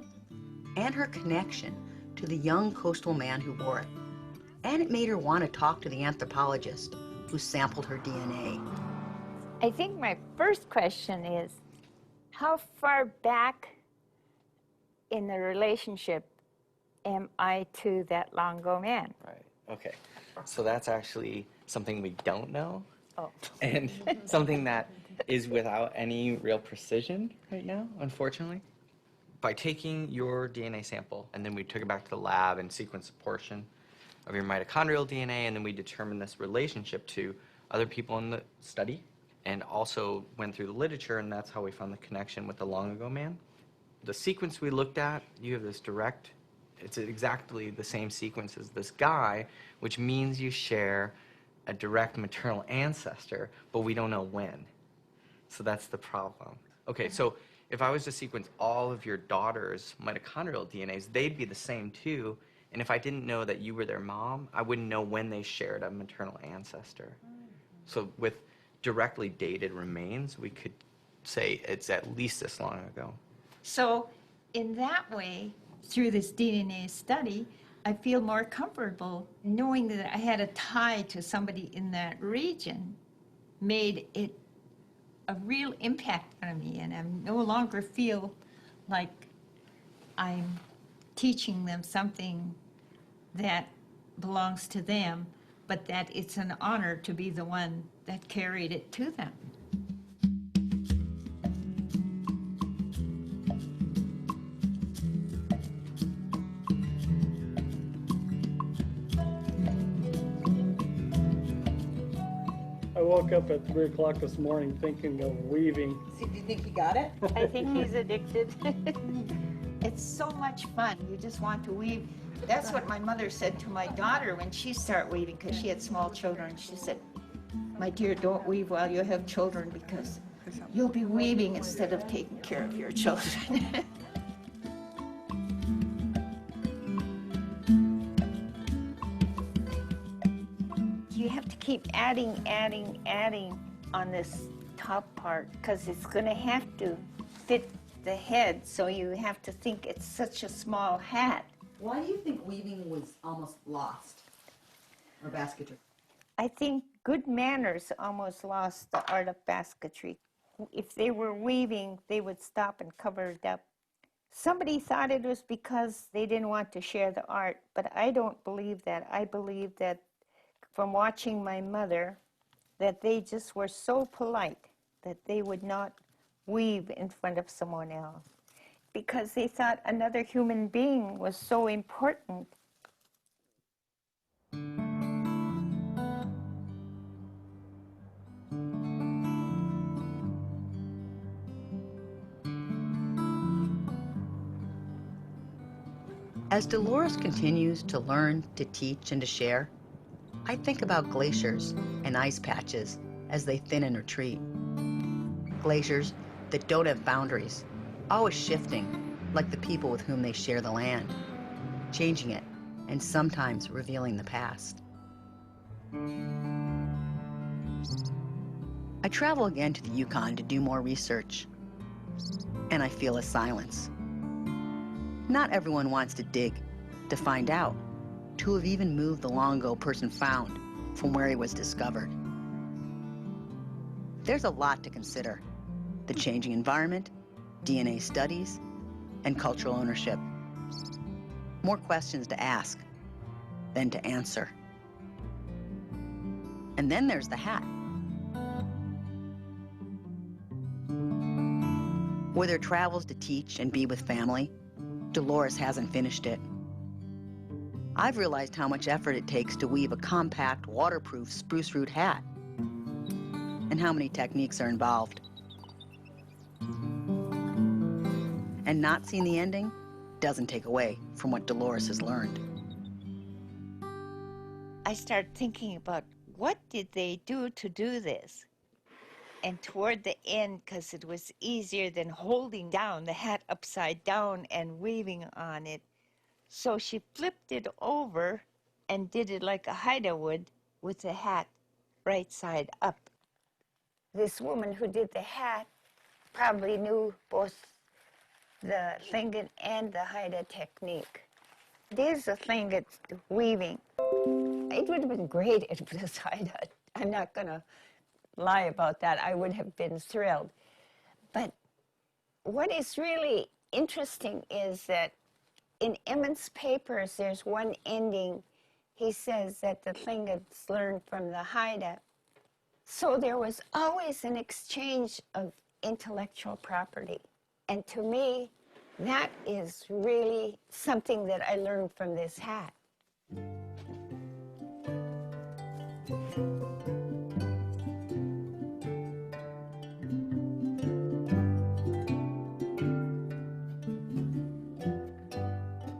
and her connection to the young coastal man who wore it. And it made her want to talk to the anthropologist who sampled her DNA. I think my first question is, how far back in the relationship am I to that long-ago man? Right, okay. So that's actually something we don't know. Oh. And something that is without any real precision right now, unfortunately. by taking your DNA sample, and then we took it back to the lab and sequenced a portion of your mitochondrial DNA, and then we determined this relationship to other people in the study, and also went through the literature, and that's how we found the connection with the long ago man. The sequence we looked at, you have this direct, it's exactly the same sequence as this guy, which means you share a direct maternal ancestor, but we don't know when. So that's the problem. Okay, so if I was to sequence all of your daughter's mitochondrial DNAs, they'd be the same too. And if I didn't know that you were their mom, I wouldn't know when they shared a maternal ancestor. So with directly dated remains, we could say it's at least this long ago. So in that way, through this DNA study, I feel more comfortable knowing that I had a tie to somebody in that region, made it a real impact on me, and I no longer feel like I'm teaching them something that belongs to them, but that it's an honor to be the one that carried it to them. I woke up at 3 o'clock this morning thinking of weaving. Do you think you got it? I think he's addicted. It's so much fun. You just want to weave. That's what my mother said to my daughter when she started weaving, because she had small children. She said, "My dear, don't weave while you have children, because you'll be weaving instead of taking care of your children." You have to keep adding on this top part, because it's going to have to fit the head, so you have to think it's such a small hat. Why do you think weaving was almost lost? Or basketry? I think good manners almost lost the art of basketry. If they were weaving, they would stop and cover it up. Somebody thought it was because they didn't want to share the art, but I don't believe that. I believe that from watching my mother, that they just were so polite that they would not weave in front of someone else, because they thought another human being was so important. As Dolores continues to learn, to teach, and to share, I think about glaciers and ice patches as they thin and retreat. Glaciers that don't have boundaries, always shifting, like the people with whom they share the land, changing it and sometimes revealing the past. I travel again to the Yukon to do more research, and I feel a silence. Not everyone wants to dig, to find out, to have even moved the long ago person found from where he was discovered. There's a lot to consider: the changing environment, DNA studies, and cultural ownership. More questions to ask than to answer. And then there's the hat. With her travels to teach and be with family, Dolores hasn't finished it. I've realized how much effort it takes to weave a compact, waterproof spruce root hat, and how many techniques are involved. And not seeing the ending doesn't take away from what Dolores has learned. I started thinking about what did they do to do this? And toward the end, because it was easier than holding down the hat upside down and weaving on it, so she flipped it over and did it like a Haida would, with the hat right side up. This woman who did the hat probably knew both the Tlingit and the Haida technique. There's the Tlingit weaving. It would have been great if it was Haida. I'm not going to lie about that. I would have been thrilled. But what is really interesting is that in Emmett's papers, there's one ending. He says that the Tlingits learned from the Haida. So there was always an exchange of intellectual property. And to me, That is really something that I learned from this hat.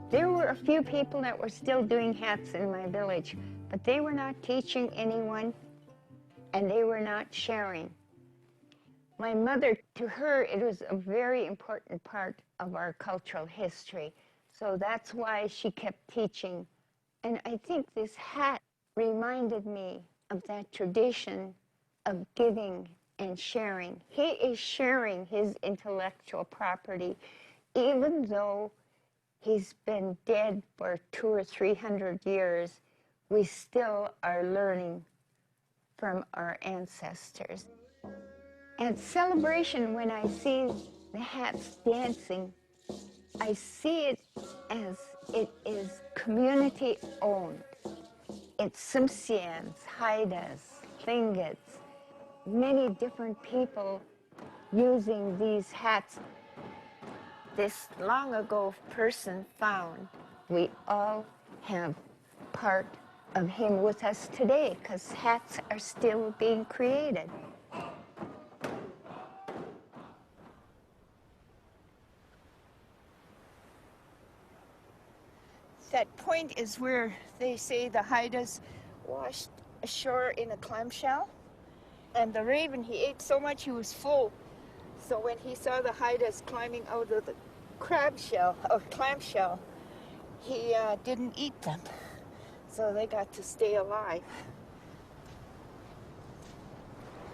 There were a few people that were still doing hats in my village, but they were not teaching anyone and they were not sharing. My mother, to her, it was a very important part of our cultural history. So that's why she kept teaching. And I think this hat reminded me of that tradition of giving and sharing. He is sharing his intellectual property, even though he's been dead for 200 or 300 years. We still are learning from our ancestors. At celebration, when I see the hats dancing, I see it as it is community owned. It's Tsimshians, Haidas, Tlingits, many different people using these hats. This long ago person found, we all have part of him with us today because hats are still being created. That point is where they say the Haidas washed ashore in a clamshell. And the raven, he ate so much he was full. So when he saw the Haidas climbing out of the crab shell or clamshell, he didn't eat them. So they got to stay alive.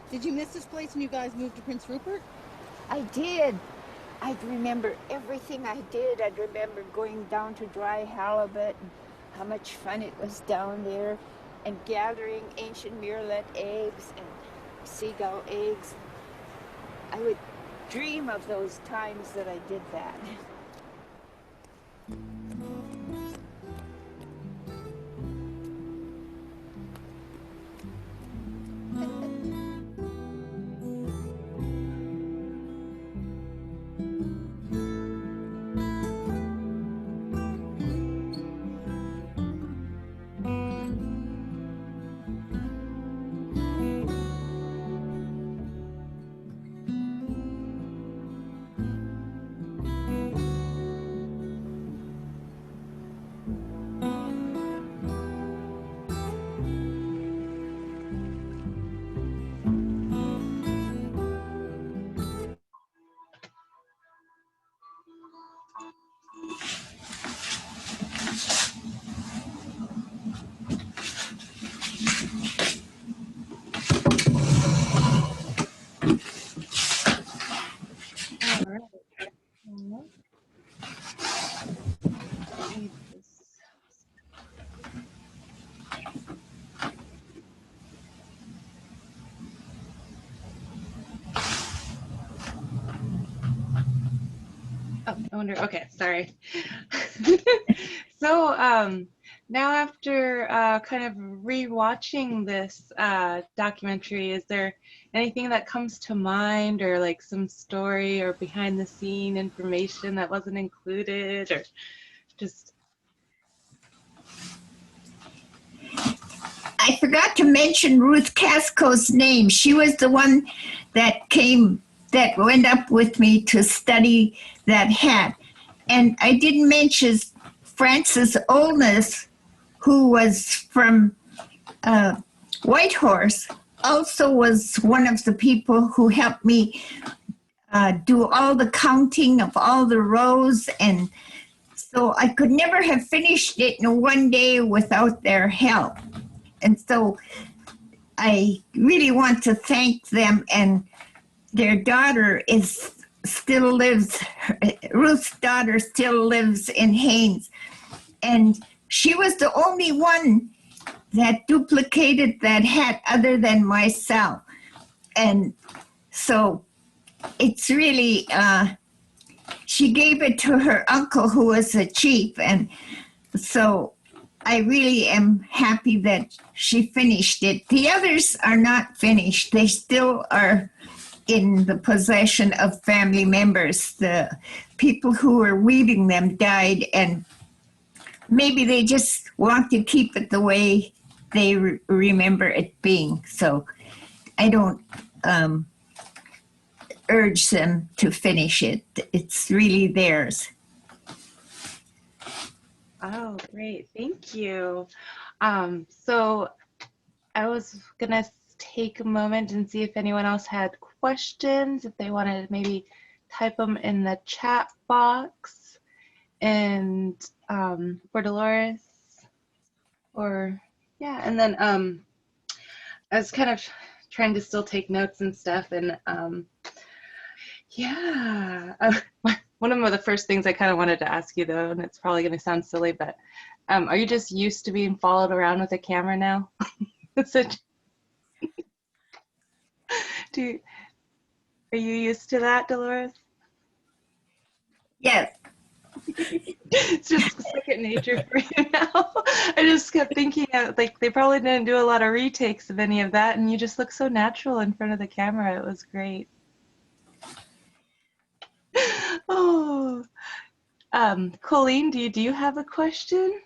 Did you miss this place when you guys moved to Prince Rupert? I did. I'd remember everything I did. I'd remember going down to dry halibut and how much fun it was down there, and gathering ancient murrelet eggs and seagull eggs. I would dream of those times that I did that. Oh, I wonder, okay, sorry. So now after kind of rewatching this documentary, is there anything that comes to mind, or like some story or behind the scene information that wasn't included, or just... I forgot to mention Ruth Casco's name. She was the one that went up with me to study that hat. And I didn't mention Frances Olness, who was from Whitehorse, also was one of the people who helped me do all the counting of all the rows. And so I could never have finished it in one day without their help. And so I really want to thank them, and their daughter still lives, Ruth's daughter still lives in Haines. And she was the only one that duplicated that hat other than myself. And so it's really, she gave it to her uncle who was a chief. And so I really am happy that she finished it. The others are not finished. They still are in the possession of family members. The people who were weaving them died, and maybe they just want to keep it the way they remember it being. So I don't urge them to finish it. It's really theirs. Oh, great. Thank you. So I was going to take a moment and see if anyone else had questions, if they wanted to maybe type them in the chat box. And for Dolores, or yeah, and then I was kind of trying to still take notes and stuff, and yeah, one of the first things I kind of wanted to ask you though, and it's probably going to sound silly, but are you just used to being followed around with a camera now? So, are you used to that, Dolores? Yes. It's just second nature for you now. I just kept thinking, like, they probably didn't do a lot of retakes of any of that, and you just look so natural in front of the camera. It was great. Oh, Colleen, do you have a question?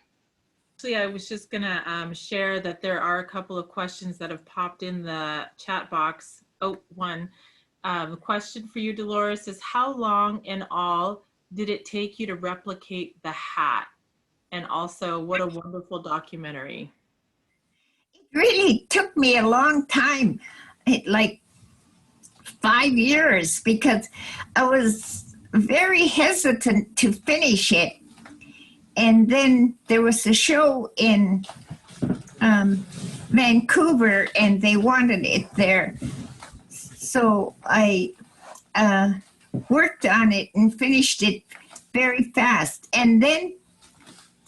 Actually, I was just gonna share that there are a couple of questions that have popped in the chat box. Oh, one. The question for you, Dolores, is how long in all did it take you to replicate the hat? And also, what a wonderful documentary. It really took me a long time, like 5 years, because I was very hesitant to finish it. And then there was a show in Vancouver, and they wanted it there. So I worked on it and finished it very fast. And then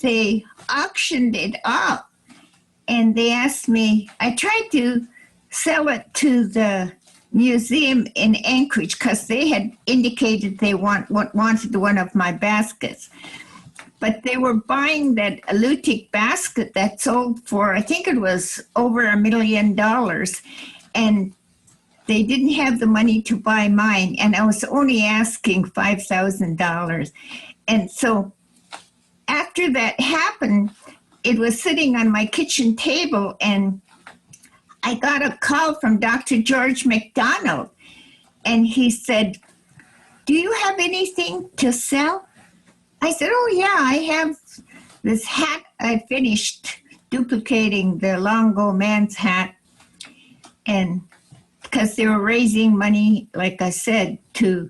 they auctioned it off, and they asked me, I tried to sell it to the museum in Anchorage because they had indicated they wanted one of my baskets. But they were buying that Alutiiq basket that sold for, I think it was over $1 million. And they didn't have the money to buy mine. And I was only asking $5,000. And so after that happened, it was sitting on my kitchen table, and I got a call from Dr. George McDonald. And he said, do you have anything to sell? I said, oh yeah, I have this hat I finished duplicating the Longo man's hat. And because they were raising money, like I said, to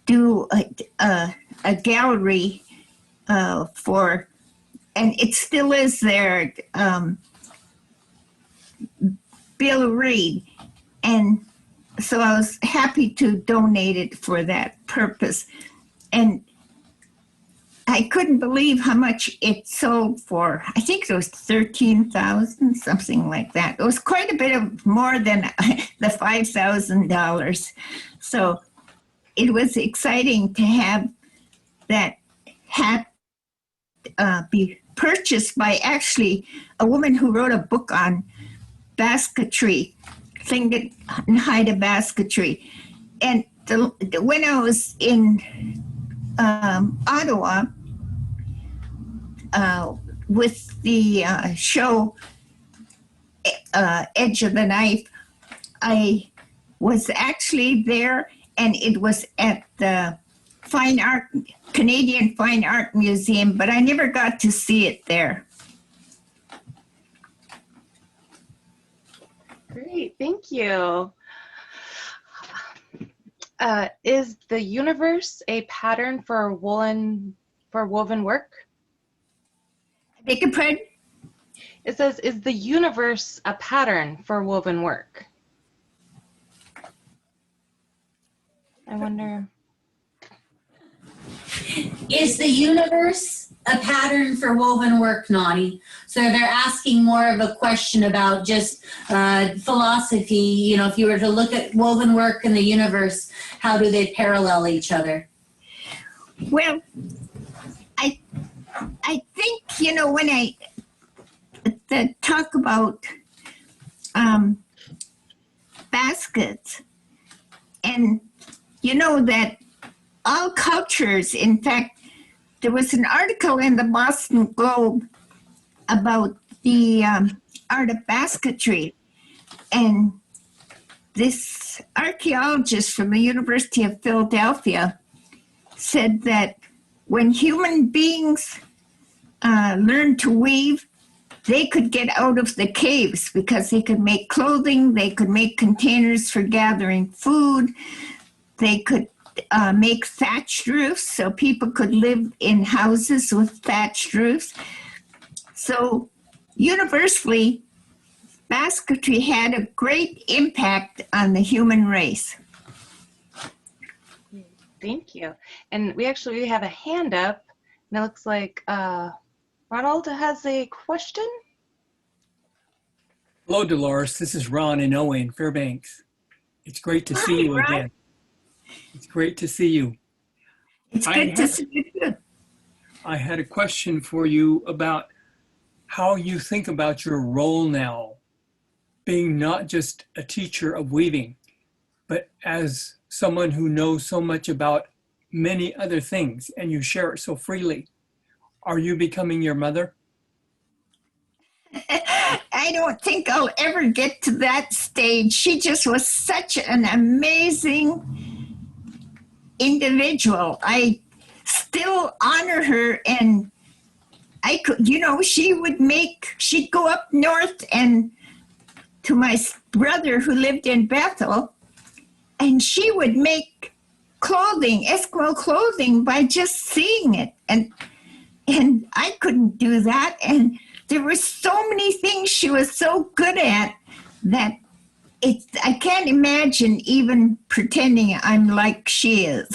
do a gallery for, and it still is there, Bill Reed. And so I was happy to donate it for that purpose. And I couldn't believe how much it sold for. I think it was $13,000, something like that. It was quite a bit of more than the $5,000. So it was exciting to have that hat be purchased by actually a woman who wrote a book on basketry, Tlingit and Haida basketry. And when I was in Ottawa with the show Edge of the Knife, I was actually there, and it was at the Canadian Fine Art Museum, but I never got to see it there. Great, thank you. Is the universe a pattern for woven work? Beg your pardon? It says, is the universe a pattern for woven work? I wonder. Is the universe a pattern for woven work, Nani? So they're asking more of a question about just philosophy. You know, if you were to look at woven work and the universe, how do they parallel each other? Well, I think, you know, when I talk about baskets, And you know that all cultures, in fact, there was an article in the Boston Globe about the art of basketry. And this archaeologist from the University of Philadelphia said that when human beings learned to weave, they could get out of the caves because they could make clothing, they could make containers for gathering food, they could make thatched roofs so people could live in houses with thatched roofs. So universally, basketry had a great impact on the human race. Thank you. And we actually have a hand up, and it looks like Ronald has a question. Hello, Dolores. This is Ron in Owen, Fairbanks. It's great to see you again. It's great to see you. It's good to see you too. I had a question for you about how you think about your role now, being not just a teacher of weaving, but as someone who knows so much about many other things, and you share it so freely. Are you becoming your mother? I don't think I'll ever get to that stage. She just was such an amazing individual. I still honor her, and I could, you know, she'd go up north and to my brother who lived in Bethel, and she would make clothing, Eskimo clothing, by just seeing it. And I couldn't do that. And there were so many things she was so good at that I can't imagine even pretending I'm like she is.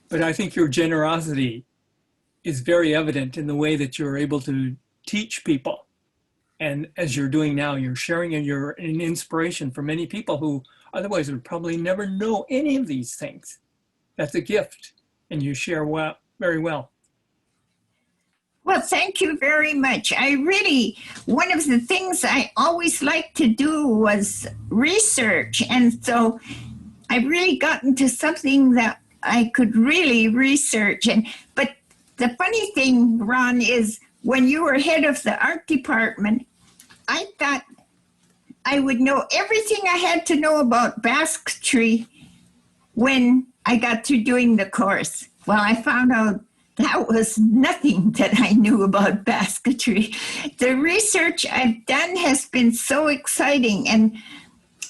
But I think your generosity is very evident in the way that you're able to teach people. And as you're doing now, you're sharing, and you're an inspiration for many people who otherwise would probably never know any of these things. That's a gift, and you share well, very well. Well, thank you very much. One of the things I always liked to do was research. And so I've really gotten to something that I could really research. But the funny thing, Ron, is when you were head of the art department, I thought I would know everything I had to know about basketry when I got through doing the course. Well, I found out that was nothing that I knew about basketry. The research I've done has been so exciting, and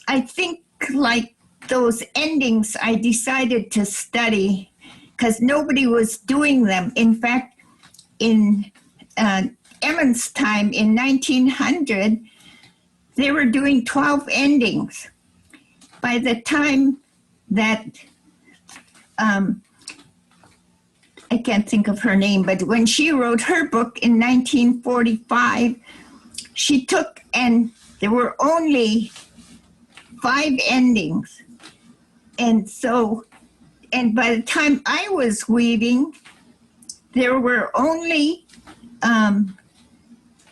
I think like those endings I decided to study because nobody was doing them. In fact, in Emmons' time in 1900, they were doing 12 endings. By the time that, I can't think of her name, but when she wrote her book in 1945, she took, and there were only 5 endings. And so, and by the time I was weaving, there were only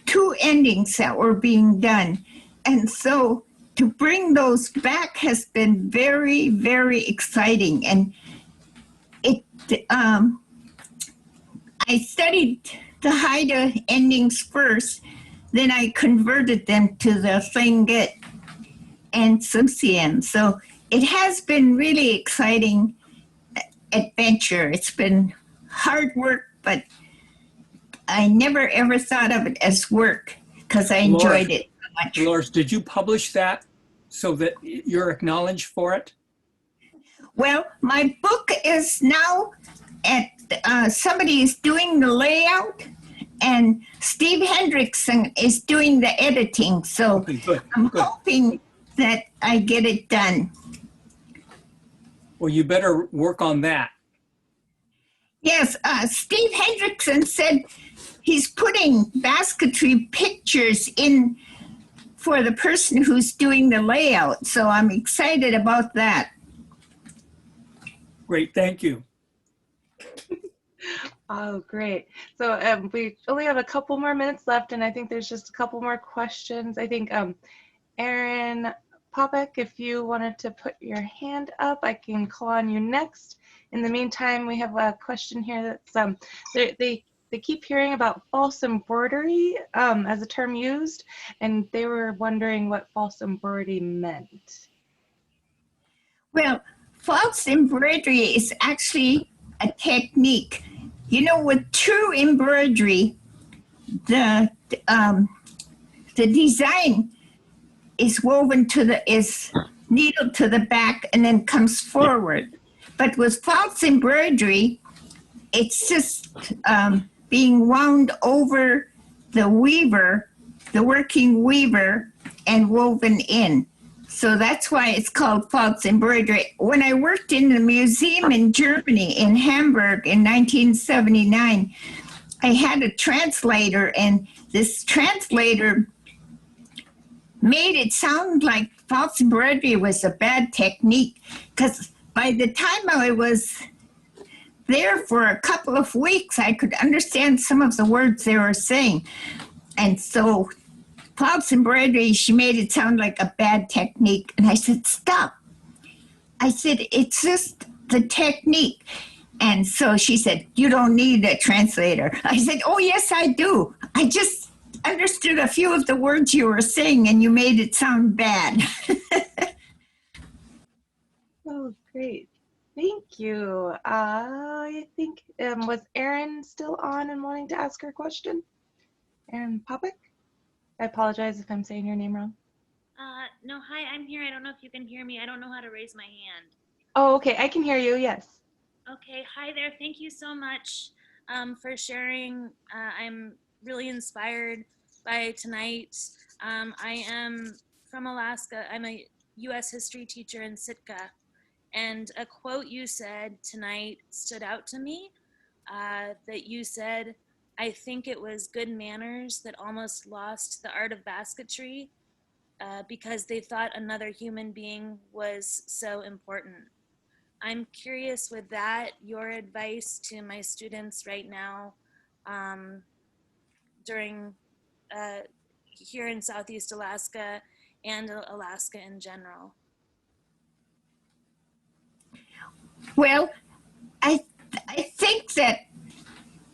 2 endings that were being done. And so to bring those back has been very, very exciting. And I studied the Haida endings first, then I converted them to the Tlingit and Tsimshian. So it has been really exciting adventure. It's been hard work, but I never ever thought of it as work because I enjoyed it so much. Dolores, did you publish that so that you're acknowledged for it? Well, my book is now at, somebody is doing the layout, and Steve Hendrickson is doing the editing. So okay, I'm hoping that I get it done. Well, you better work on that. Yes, Steve Hendrickson said he's putting basketry pictures in for the person who's doing the layout. So I'm excited about that. Great, thank you. Oh, great. So we only have a couple more minutes left, and I think there's just a couple more questions. I think Aaron Popek, if you wanted to put your hand up, I can call on you next. In the meantime, we have a question here that's they keep hearing about false embroidery as a term used, and they were wondering what false embroidery meant. Well, false embroidery is actually a technique. You know, with true embroidery, the design is woven is needled to the back and then comes forward. But with false embroidery, it's just being wound over the weaver, the working weaver, and woven in. So that's why it's called false embroidery. When I worked in the museum in Germany, in Hamburg, in 1979, I had a translator, and this translator made it sound like false embroidery was a bad technique, because by the time I was there for a couple of weeks, I could understand some of the words they were saying. And so false embroidery, she made it sound like a bad technique. And I said, stop. I said, it's just the technique. And so she said, you don't need a translator. I said, oh, yes, I do. I just understood a few of the words you were saying, and you made it sound bad. Oh, great. Thank you. I think, was Erin still on and wanting to ask her question? Erin Popek? I apologize if I'm saying your name wrong. No, hi, I'm here. I don't know if you can hear me. I don't know how to raise my hand. Oh, okay. I can hear you. Yes. Okay, hi there. Thank you so much for sharing. I'm really inspired by tonight. I am from Alaska. I'm a U.S. history teacher in Sitka. And a quote you said tonight stood out to me, that you said, I think it was good manners that almost lost the art of basketry because they thought another human being was so important. I'm curious with that, your advice to my students right now during here in Southeast Alaska and Alaska in general. Well, I think that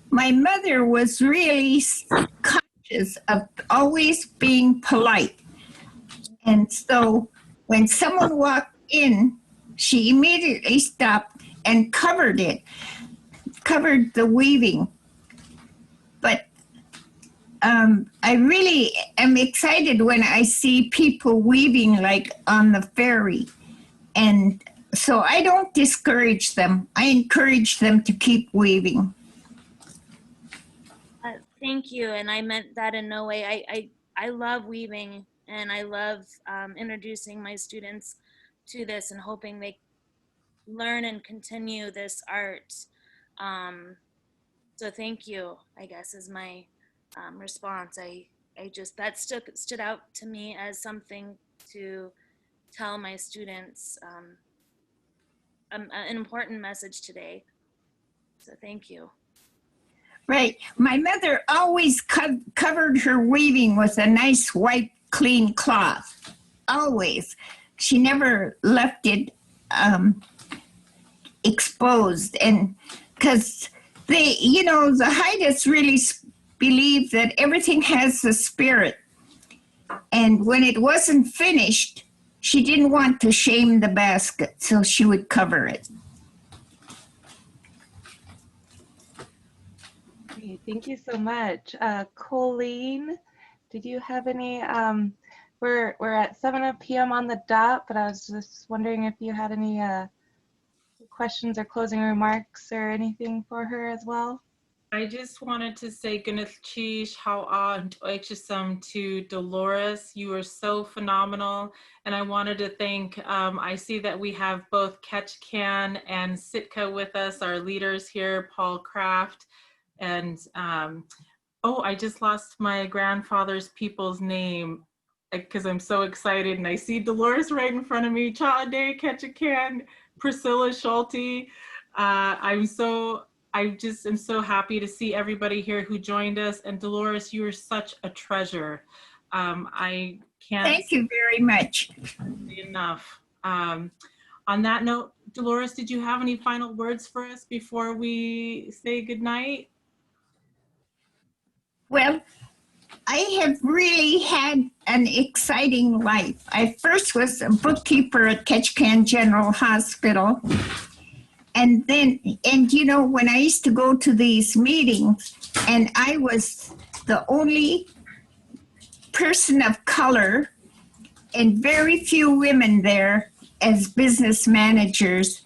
my mother was really conscious of always being polite. And so when someone walked in, she immediately stopped and covered the weaving. But I really am excited when I see people weaving like on the ferry. And so I don't discourage them. I encourage them to keep weaving. Thank you, and I meant that in no way. I love weaving, and I love introducing my students to this and hoping they learn and continue this art. So thank you, I guess, is my response. I just, that stood out to me as something to tell my students, an important message today. So thank you. Right. My mother always covered her weaving with a nice white clean cloth. Always. She never left it exposed. And because they, you know, the Haidas really believe that everything has a spirit. And when it wasn't finished, she didn't want to shame the basket, so she would cover it. Great. Thank you so much. Colleen, did you have any, we're at 7 p.m. on the dot, but I was just wondering if you had any questions or closing remarks or anything for her as well. I just wanted to say Gwyneth Chish, how to Dolores. You are so phenomenal. And I wanted to thank, I see that we have both Ketchikan and Sitka with us, our leaders here, Paul Kraft. And, oh, I just lost my grandfather's people's name because I'm so excited. And I see Dolores right in front of me, Cha'ade Ketchikan, Priscilla Schulte. I just am so happy to see everybody here who joined us. And Dolores, you are such a treasure. I can't Thank you very much. say enough. On that note, Dolores, did you have any final words for us before we say goodnight? Well, I have really had an exciting life. I first was a bookkeeper at Ketchikan General Hospital. And then, you know, when I used to go to these meetings, and I was the only person of color and very few women there as business managers.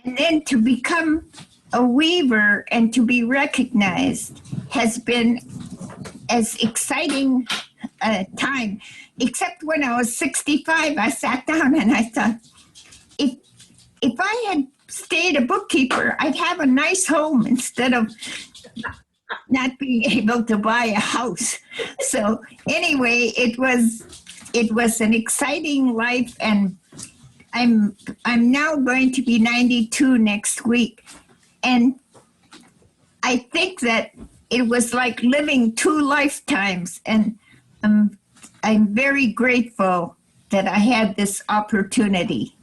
And then to become a weaver and to be recognized has been as exciting a time. Except when I was 65, I sat down and I thought, if I had stayed a bookkeeper, I'd have a nice home instead of not being able to buy a house. So anyway, it was an exciting life, and I'm now going to be 92 next week. And I think that it was like living 2 lifetimes, and I'm very grateful that I had this opportunity.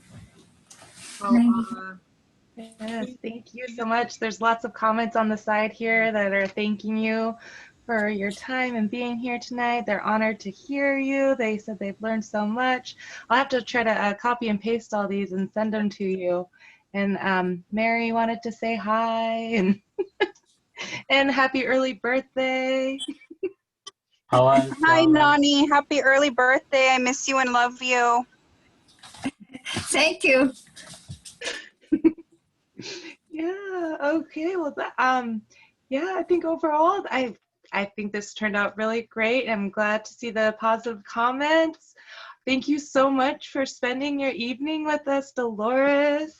Yes, thank you so much. There's lots of comments on the side here that are thanking you for your time and being here tonight. They're honored to hear you. They said they've learned so much. I'll have to try to copy and paste all these and send them to you. And Mary wanted to say hi and and happy early birthday. Hi, Nani. Happy early birthday. I miss you and love you. Thank you. Yeah, okay. Well, yeah, I think overall, I think this turned out really great. I'm glad to see the positive comments. Thank you so much for spending your evening with us, Dolores.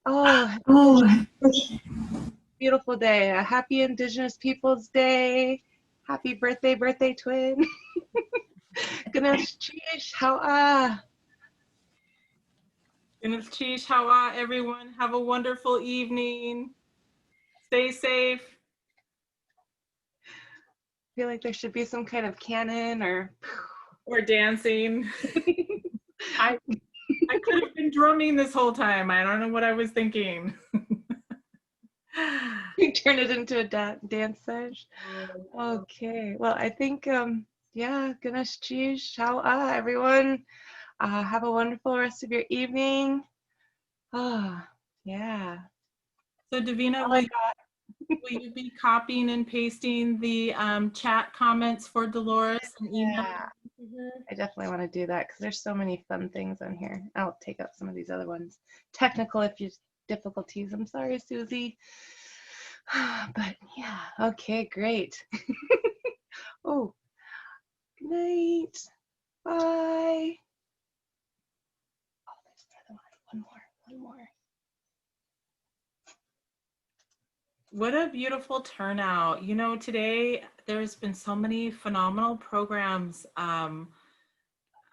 Oh, beautiful day. A happy Indigenous Peoples Day. Happy birthday, birthday twin. Ganesh Chish, how Goodness, Chish, Hawa, everyone. Have a wonderful evening. Stay safe. I feel like there should be some kind of cannon or dancing. I could have been drumming this whole time. I don't know what I was thinking. You turn it into a dance sesh. Okay. Well, I think yeah, Ganesh Chish, Shawa, everyone. Have a wonderful rest of your evening. Yeah. So Davina, will you be copying and pasting the chat comments for Dolores and email? I definitely want to do that because there's so many fun things on here. I'll take up some of these other ones. Technical difficulties. I'm sorry, Susie. But yeah, okay, great. Oh, good night. Bye. Oh, there's another one. One more. What a beautiful turnout. You know, today there's been so many phenomenal programs.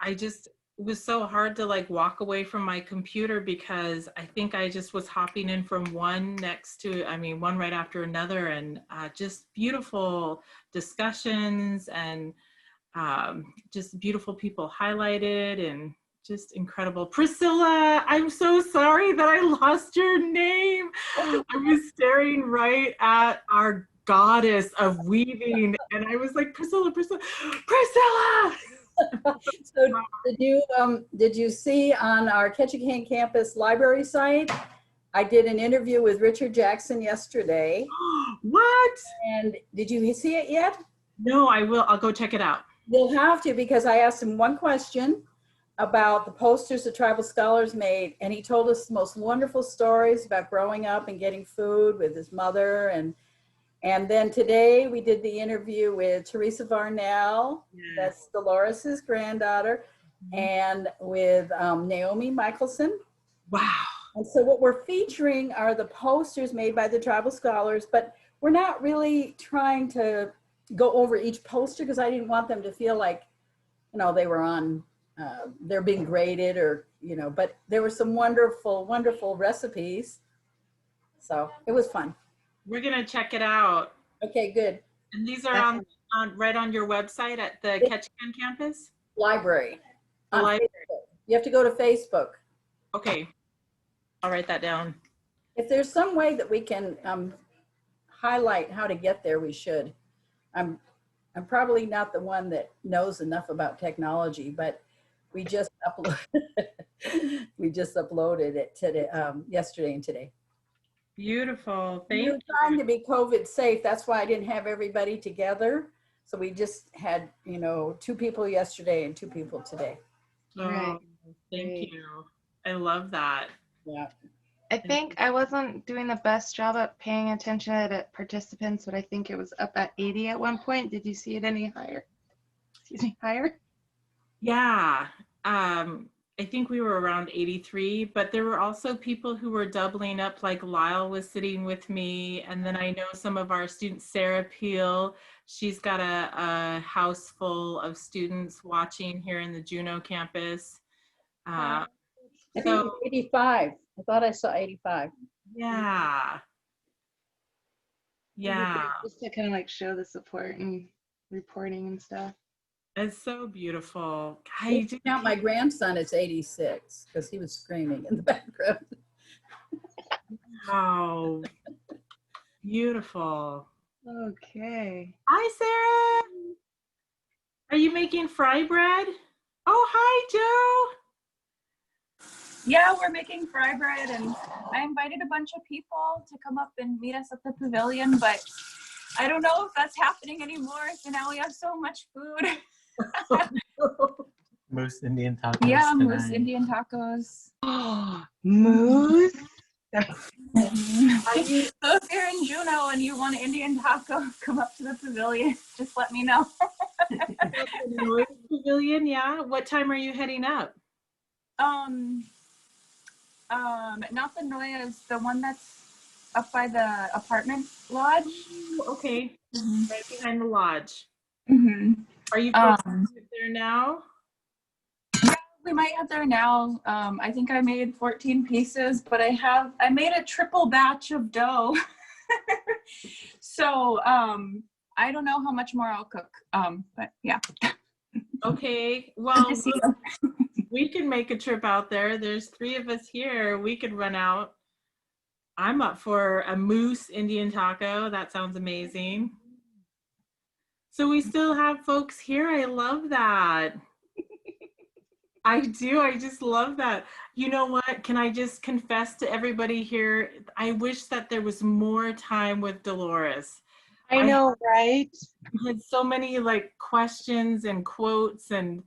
It was so hard to like walk away from my computer because I think I just was hopping in from one right after another, and just beautiful discussions and just beautiful people highlighted and just incredible. Priscilla, I'm so sorry that I lost your name. I was staring right at our goddess of weaving and I was like, Priscilla. So did you see on our Ketchikan campus library site, I did an interview with Richard Jackson yesterday. What? And did you see it yet? No, I will. I'll go check it out. You'll have to, because I asked him one question about the posters the tribal scholars made, and he told us the most wonderful stories about growing up and getting food with his mother. And then today we did the interview with Teresa Varnell, that's Dolores's granddaughter, and with Naomi Michelson. Wow. And so what we're featuring are the posters made by the tribal scholars, but we're not really trying to go over each poster because I didn't want them to feel like, you know, they were on, they're being graded or, you know, but there were some wonderful, wonderful recipes. So it was fun. We're going to check it out. Okay, good. And these are on right on your website at the Ketchikan campus? Library. The On library. Facebook. You have to go to Facebook. Okay, I'll write that down. If there's some way that we can highlight how to get there, we should. I'm probably not the one that knows enough about technology, but we just uploaded it today, yesterday and today. Beautiful. We were trying to be COVID safe. That's why I didn't have everybody together. So we just had, 2 people yesterday and 2 people today. Oh, Right. thank you. I love that. Yeah. I think I wasn't doing the best job at paying attention at participants, but I think it was up at 80 at one point. Did you see it any higher? Excuse me, higher? Yeah. I think we were around 83, but there were also people who were doubling up, like Lyle was sitting with me. And then I know some of our students, Sarah Peel, she's got a house full of students watching here in the Juneau campus. I think it was 85. I thought I saw 85. Yeah. Yeah. Just to kind of like show the support and reporting and stuff. It's so beautiful. Now my grandson is 86 because he was screaming in the background. Wow. Beautiful. Okay. Hi, Sarah. Are you making fry bread? Oh, hi, Joe. Yeah, we're making fry bread, and I invited a bunch of people to come up and meet us at the pavilion, but I don't know if that's happening anymore. So now we have so much food. Moose Indian tacos. Yeah, tonight. moose Indian tacos. Moose? So if you're in Juneau and you want an Indian taco, come up to the pavilion. Just let me know. Delores Pavilion, yeah. What time are you heading up? Not the Noyas, the one that's up by the apartment lodge. Okay, right behind the lodge. Mm-hmm. Are you there now? Yeah, we might have there now. I think I made 14 pieces, but I made a triple batch of dough. So I don't know how much more I'll cook. But yeah. Okay, well, we can make a trip out there. There's 3 of us here. We could run out. I'm up for a moose Indian taco. That sounds amazing. So we still have folks here. I love that. I do. I just love that. You know what? Can I just confess to everybody here? I wish that there was more time with Dolores. I know, right? I had so many like questions and quotes, and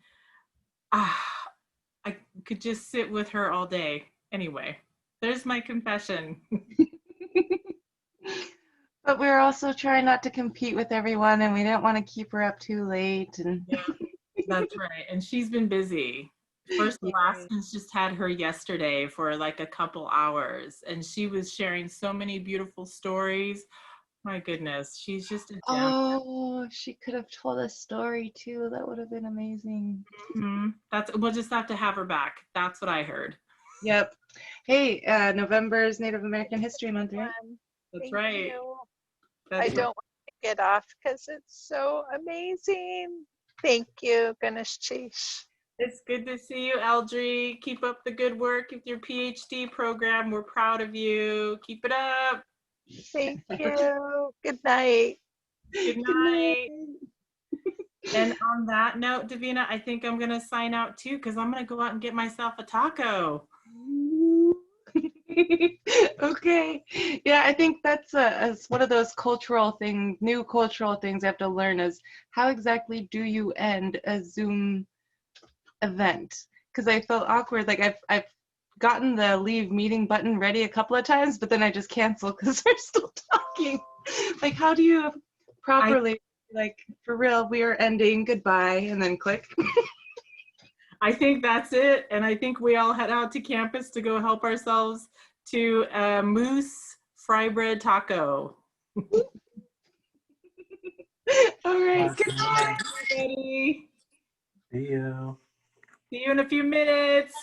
I could just sit with her all day. Anyway, there's my confession. But we're also trying not to compete with everyone, and we didn't want to keep her up too late. And yeah, that's right. And she's been busy. First Alaskans just had her yesterday for like a couple hours, and she was sharing so many beautiful stories. My goodness, she's just a gem. oh, she could have told a story too. That would have been amazing. Mm-hmm. We'll just have to have her back. That's what I heard. Yep. Hey, November is Native American History Month, right? That's Thank right. you. That's I don't want to get off because it's so amazing. Thank you, Ganesh Chish. It's good to see you, Eldry. Keep up the good work with your PhD program. We're proud of you. Keep it up. Thank you. Good night. Good night. And on that note, Davina, I think I'm going to sign out too, because I'm going to go out and get myself a taco. Okay. Yeah, I think that's one of those cultural things, new cultural things I have to learn is how exactly do you end a Zoom event? Because I felt awkward. Like I've gotten the leave meeting button ready a couple of times, but then I just cancel because we're still talking. Like, how do you properly, like, for real, we are ending, goodbye, and then click? I think that's it. And I think we all head out to campus to go help ourselves to a moose fry bread taco. All right. Good night, everybody. See you. See you in a few minutes.